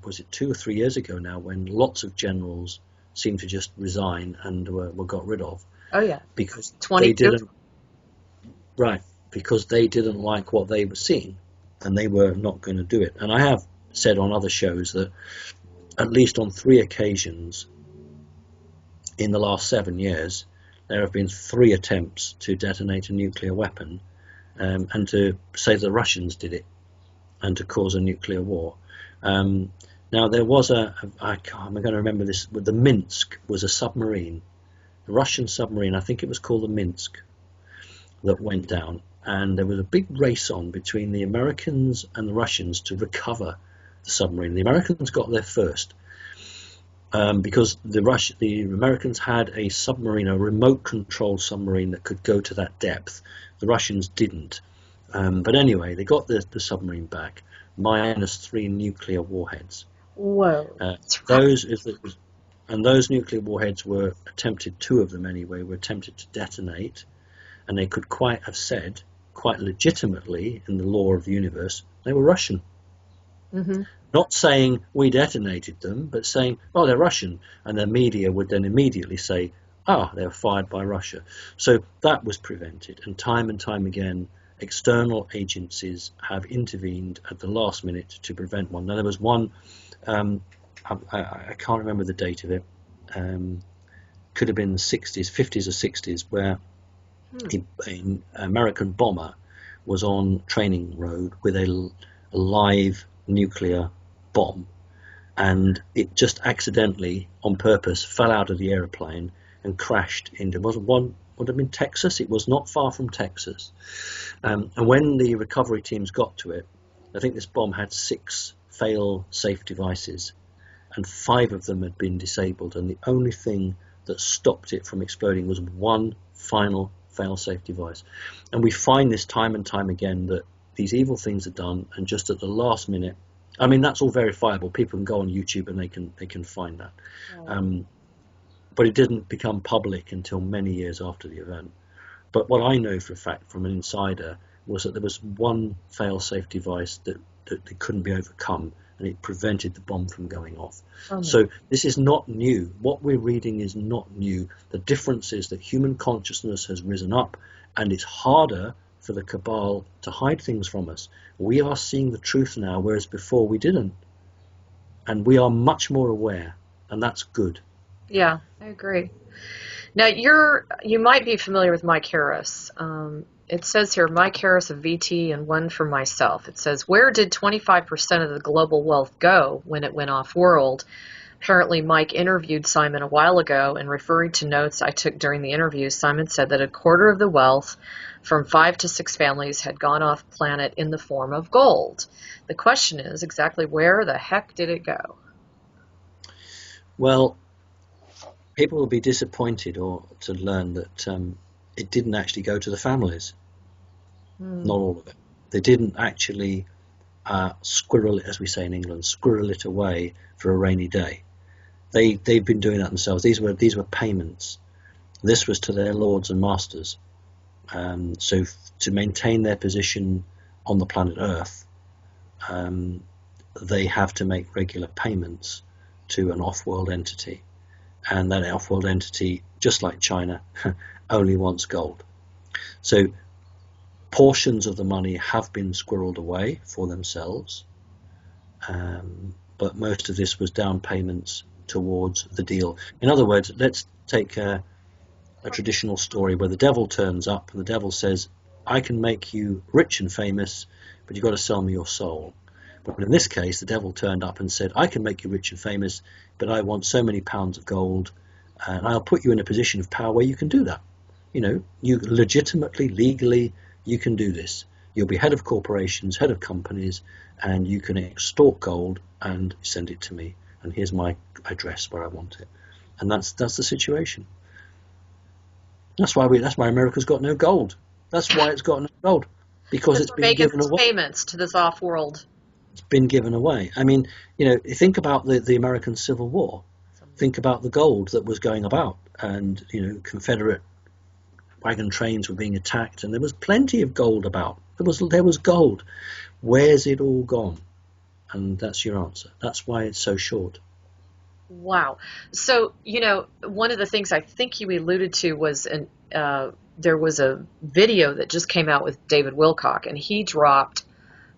Was it 2 or 3 years ago now, when lots of generals seemed to just resign and were got rid of. Oh yeah, because because they didn't like what they were seeing, and they were not going to do it. And I have said on other shows that at least on 3 occasions in the last 7 years, there have been 3 attempts to detonate a nuclear weapon, and to say the Russians did it, and to cause a nuclear war. Now there was I'm going to remember this, the Minsk was a submarine, a Russian submarine, I think it was called the Minsk, that went down, and there was a big race on between the Americans and the Russians to recover the submarine. The Americans got there first, because the Americans had a submarine, a remote control submarine that could go to that depth. The Russians didn't. But anyway, they got the submarine back, -3 nuclear warheads. Whoa. Those nuclear warheads were attempted, 2 of them anyway, were attempted to detonate, and they could quite have said, quite legitimately in the law of the universe, they were Russian. Mm-hmm. Not saying we detonated them, but saying, oh, they're Russian, and the media would then immediately say, they were fired by Russia. So that was prevented, and time again, external agencies have intervened at the last minute to prevent one. Now there was one, I can't remember the date of it, could have been the 60s, 50s or 60s, where an American bomber was on training road with a live nuclear bomb, and it just accidentally, on purpose, fell out of the aeroplane and crashed into, would have been Texas. It was not far from Texas. And when the recovery teams got to it, I think this bomb had 6 fail-safe devices, and 5 of them had been disabled, and the only thing that stopped it from exploding was one final fail-safe device. And we find this time and time again, that these evil things are done, and just at the last minute, I mean, that's all verifiable. People can go on YouTube and they can find that. But it didn't become public until many years after the event. But what I know for a fact from an insider was that there was one fail-safe device that couldn't be overcome, and it prevented the bomb from going off. So this is not new. What we're reading is not new. The difference is that human consciousness has risen up, and it's harder for the cabal to hide things from us. We are seeing the truth now, whereas before we didn't. And we are much more aware, and that's good. Yeah, I agree. Now, you might be familiar with Mike Harris. It says here, Mike Harris of VT and one for myself. It says, where did 25% of the global wealth go when it went off-world? Apparently, Mike interviewed Simon a while ago, and referring to notes I took during the interview, Simon said that 1/4 of the wealth from 5 to 6 families had gone off planet in the form of gold. The question is, exactly where the heck did it go? Well, people will be disappointed to learn that it didn't actually go to the families. Not all of it. They didn't actually squirrel it, as we say in England, squirrel it away for a rainy day. They've been doing that themselves. These were payments. This was to their lords and masters. So to maintain their position on the planet Earth, they have to make regular payments to an off-world entity. And that off-world entity, just like China, only wants gold. So portions of the money have been squirreled away for themselves, but most of this was down payments towards the deal. In other words, let's take a traditional story where the devil turns up and the devil says, I can make you rich and famous, but you've got to sell me your soul. But in this case, the devil turned up and said, I can make you rich and famous, but I want so many pounds of gold, and I'll put you in a position of power where you can do that. You legitimately, legally, you can do this. You'll be head of corporations, head of companies, and you can extort gold and send it to me. And here's my address where I want it. And that's the situation. That's why America's got no gold. That's why it's got no gold, because it's been given away. Payments to this off-world. It's been given away. I mean, think about the American Civil War. Think about the gold that was going about, and Confederate wagon trains were being attacked, and there was plenty of gold about. There was gold. Where's it all gone? And that's your answer. That's why it's so short. Wow. So, one of the things I think you alluded to was there was a video that just came out with David Wilcock, and he dropped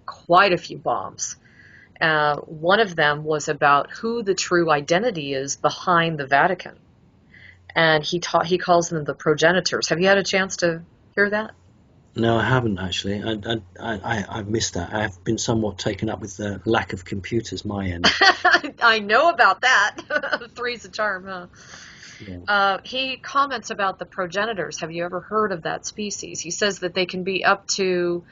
quite a few bombs. One of them was about who the true identity is behind the Vatican. And he calls them the progenitors. Have you had a chance to hear that? No, I haven't actually. I've missed that. I've been somewhat taken up with the lack of computers my end. I know about that. Three's a charm, huh? Yeah. He comments about the progenitors. Have you ever heard of that species? He says that they can be up to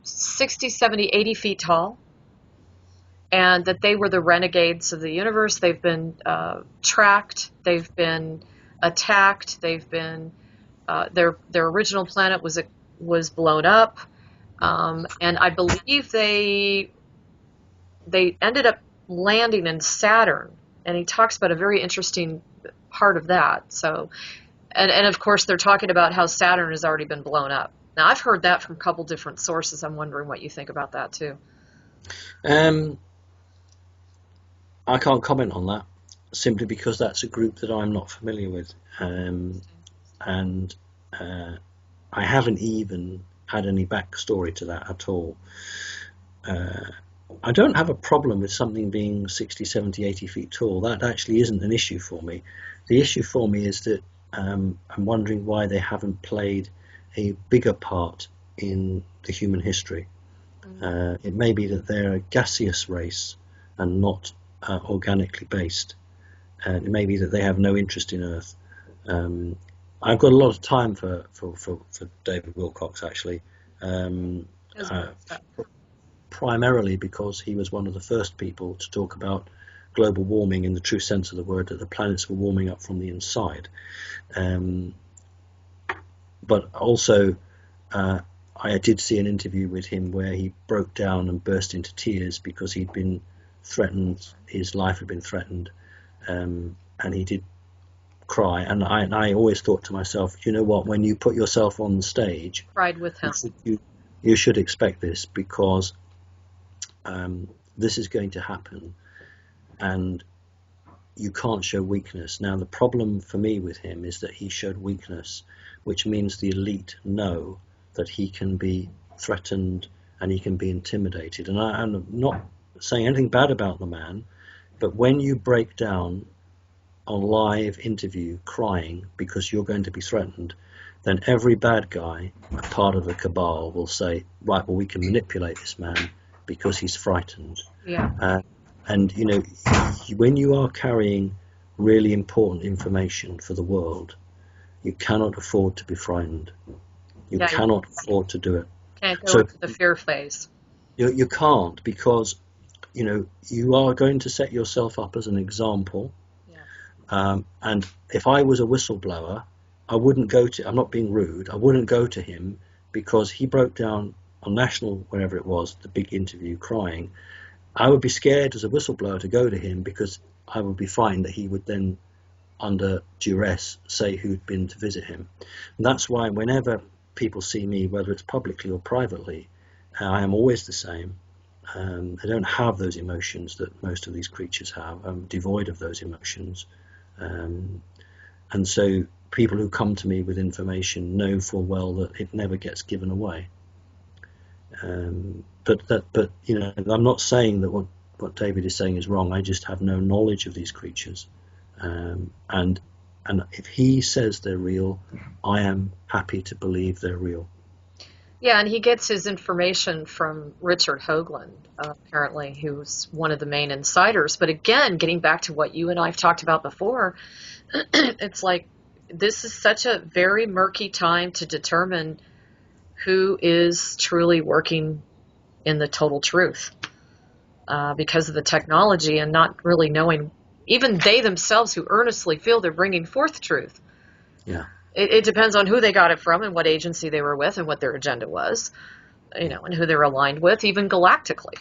60, 70, 80 feet tall, and that they were the renegades of the universe. They've been tracked. They've been attacked. They've been their original planet was blown up, and I believe they ended up landing in Saturn. And he talks about a very interesting part of that. So, and of course they're talking about how Saturn has already been blown up. Now I've heard that from a couple different sources. I'm wondering what you think about that too. I can't comment on that simply because that's a group that I'm not familiar with, and I haven't even had any backstory to that at all. I don't have a problem with something being 60, 70, 80 feet tall. That actually isn't an issue for me. The issue for me is that I'm wondering why they haven't played a bigger part in the human history. It may be that they're a gaseous race and not organically based. It may be that they have no interest in Earth. I've got a lot of time for David Wilcox, actually. Primarily because he was one of the first people to talk about global warming in the true sense of the word, that the planets were warming up from the inside. But also, I did see an interview with him where he broke down and burst into tears because he'd been threatened, his life had been threatened, and he did cry. And I always thought to myself, you know what, when you put yourself on the stage, cried with him. You should expect this, because this is going to happen, and you can't show weakness. Now, the problem for me with him is that he showed weakness, which means the elite know that he can be threatened and he can be intimidated. And I'm not saying anything bad about the man, but when you break down on live interview crying because you're going to be threatened, then every bad guy, a part of the cabal, will say, right, well, we can manipulate this man because he's frightened. Yeah. And, when you are carrying really important information for the world, you cannot afford to be frightened. You cannot afford to do it. Can't go into the fear phase. You can't, because, you are going to set yourself up as an example. Yeah. And if I was a whistleblower, I wouldn't go to, I'm not being rude, I wouldn't go to him because he broke down on national, wherever it was, the big interview crying. I would be scared as a whistleblower to go to him because I would be frightened that he would then, under duress, say who'd been to visit him. And that's why whenever people see me, whether it's publicly or privately, I am always the same. I don't have those emotions that most of these creatures have. I'm devoid of those emotions. And so people who come to me with information know full well that it never gets given away. But I'm not saying that what David is saying is wrong. I just have no knowledge of these creatures, and if he says they're real, I am happy to believe they're real. Yeah, and he gets his information from Richard Hoagland, apparently, who's one of the main insiders. But again, getting back to what you and I have talked about before, it's like this is such a very murky time to determine who is truly working in the total truth, because of the technology and not really knowing, even they themselves who earnestly feel they're bringing forth truth. Yeah. It depends on who they got it from and what agency they were with and what their agenda was, and who they're aligned with, even galactically.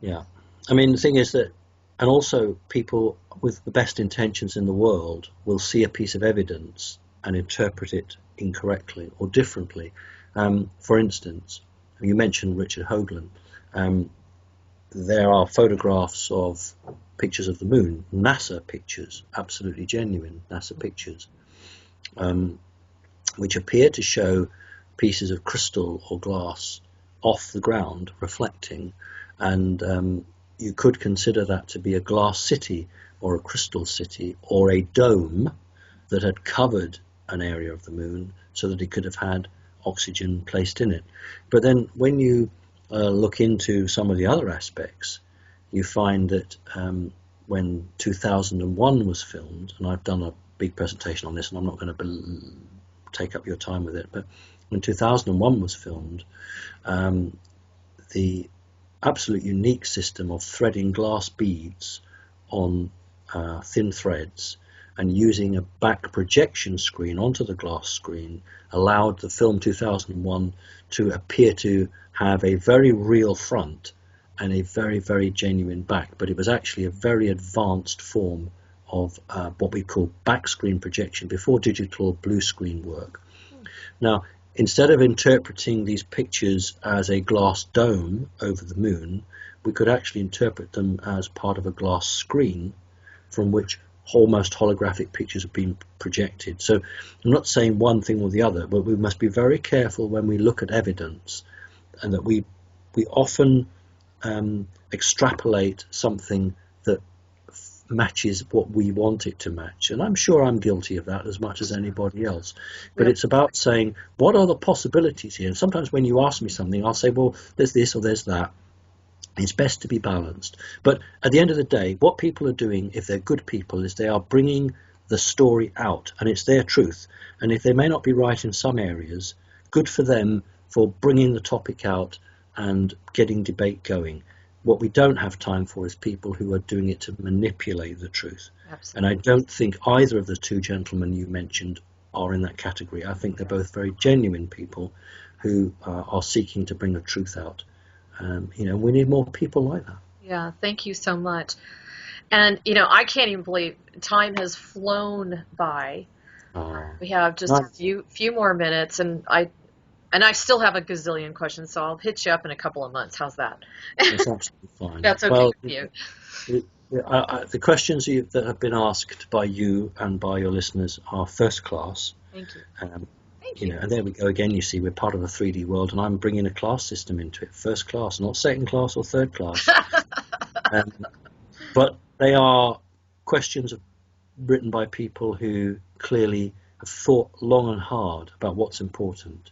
Yeah. I mean, the thing is that, and also people with the best intentions in the world will see a piece of evidence and interpret it incorrectly or differently. For instance, you mentioned Richard Hoagland. There are photographs of pictures of the moon, NASA pictures, absolutely genuine NASA pictures, which appear to show pieces of crystal or glass off the ground reflecting, and you could consider that to be a glass city or a crystal city or a dome that had covered an area of the moon so that it could have had oxygen placed in it. But then when you look into some of the other aspects, you find that when 2001 was filmed, and I've done a big presentation on this and I'm not going to take up your time with it, but when 2001 was filmed, the absolute unique system of threading glass beads on thin threads and using a back projection screen onto the glass screen allowed the film 2001 to appear to have a very real front and a very, very genuine back, but it was actually a very advanced form of what we call back screen projection before digital blue screen work. Now, instead of interpreting these pictures as a glass dome over the moon, we could actually interpret them as part of a glass screen from which almost holographic pictures have been projected. So I'm not saying one thing or the other, but we must be very careful when we look at evidence, and that we often extrapolate something that matches what we want it to match. And I'm sure I'm guilty of that as much as anybody else. But it's about saying, what are the possibilities here? And sometimes when you ask me something, I'll say, well, there's this or there's that. It's best to be balanced. But at the end of the day, what people are doing, if they're good people, is they are bringing the story out, and it's their truth. And if they may not be right in some areas, good for them for bringing the topic out and getting debate going. What we don't have time for is people who are doing it to manipulate the truth. Absolutely. And I don't think either of the two gentlemen you mentioned are in that category. I think they're both very genuine people who are seeking to bring the truth out. We need more people like that. Yeah, thank you so much. And, I can't even believe time has flown by. We have just a few more minutes, and I still have a gazillion questions, so I'll hit you up in a couple of months. How's that? That's absolutely fine. That's okay with you. The questions that have been asked by you and by your listeners are first class. Thank you. Thank you. And there we go again. You see, we're part of a 3D world, and I'm bringing a class system into it. First class, not second class or third class. But they are questions written by people who clearly have thought long and hard about what's important.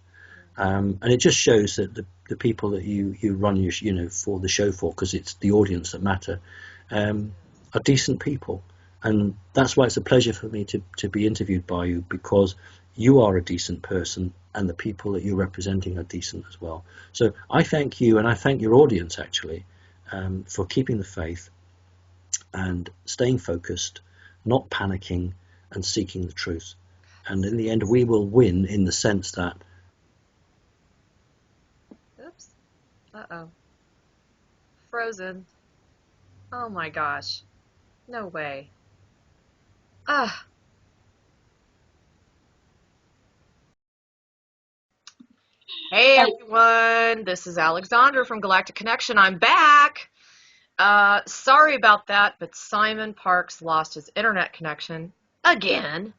And it just shows that the people that you run for the show for, because it's the audience that matter, are decent people. And that's why it's a pleasure for me to be interviewed by you, because you are a decent person and the people that you're representing are decent as well. So I thank you, and I thank your audience actually, for keeping the faith and staying focused, not panicking, and seeking the truth. And in the end, we will win, in the sense that... Oops. Uh-oh. Frozen. Oh my gosh. No way. Ah. Hey everyone, this is Alexandra from Galactic Connection. I'm back. Sorry about that, but Simon Parkes lost his internet connection again.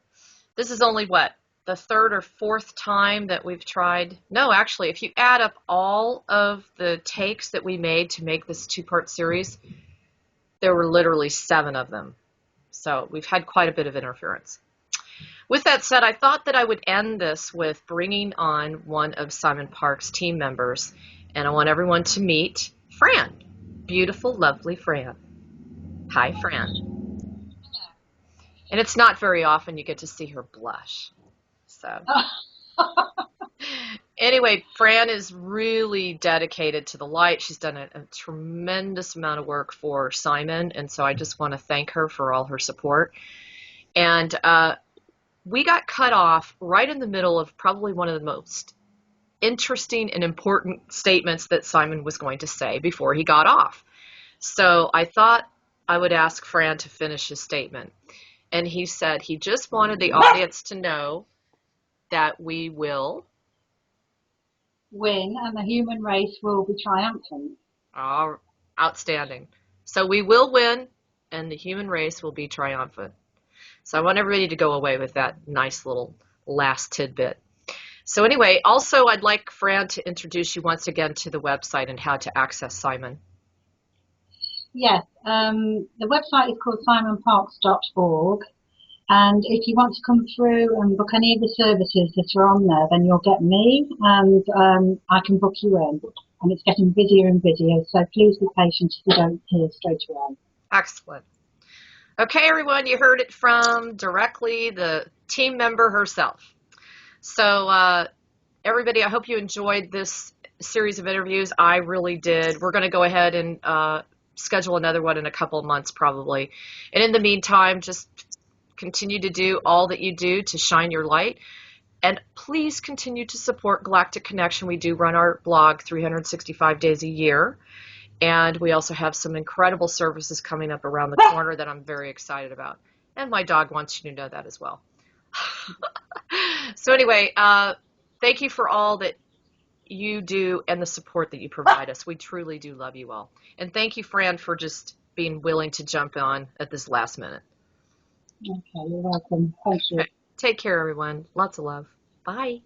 This is only the third or fourth time that we've tried. No, actually, if you add up all of the takes that we made to make this two-part series, there were literally 7 of them. So we've had quite a bit of interference. With that said, I thought that I would end this with bringing on one of Simon Parkes' team members, and I want everyone to meet Fran. Beautiful, lovely Fran. Hi, Fran. And it's not very often you get to see her blush. So, anyway, Fran is really dedicated to the light. She's done a tremendous amount of work for Simon, and so I just want to thank her for all her support. And we got cut off right in the middle of probably one of the most interesting and important statements that Simon was going to say before he got off. So I thought I would ask Fran to finish his statement. And he said he just wanted the audience to know that we will win and the human race will be triumphant. Oh, outstanding. So we will win and the human race will be triumphant. So I want everybody to go away with that nice little last tidbit. So anyway, also I'd like Fran to introduce you once again to the website and how to access Simon. Yes, the website is called simonparkes.org, and if you want to come through and book any of the services that are on there, then you'll get me and I can book you in. And it's getting busier and busier, so please be patient if you don't hear straight away. Excellent. Okay, everyone, you heard it from directly the team member herself. So everybody, I hope you enjoyed this series of interviews. I really did. We're going to go ahead and schedule another one in a couple of months probably. And in the meantime, just continue to do all that you do to shine your light. And please continue to support Galactic Connection. We do run our blog 365 days a year. And we also have some incredible services coming up around the corner that I'm very excited about. And my dog wants you to know that as well. So anyway, thank you for all that you do and the support that you provide us. We truly do love you all. And thank you, Fran, for just being willing to jump on at this last minute. Okay, you're welcome. Thank you. Okay. Take care, everyone. Lots of love. Bye.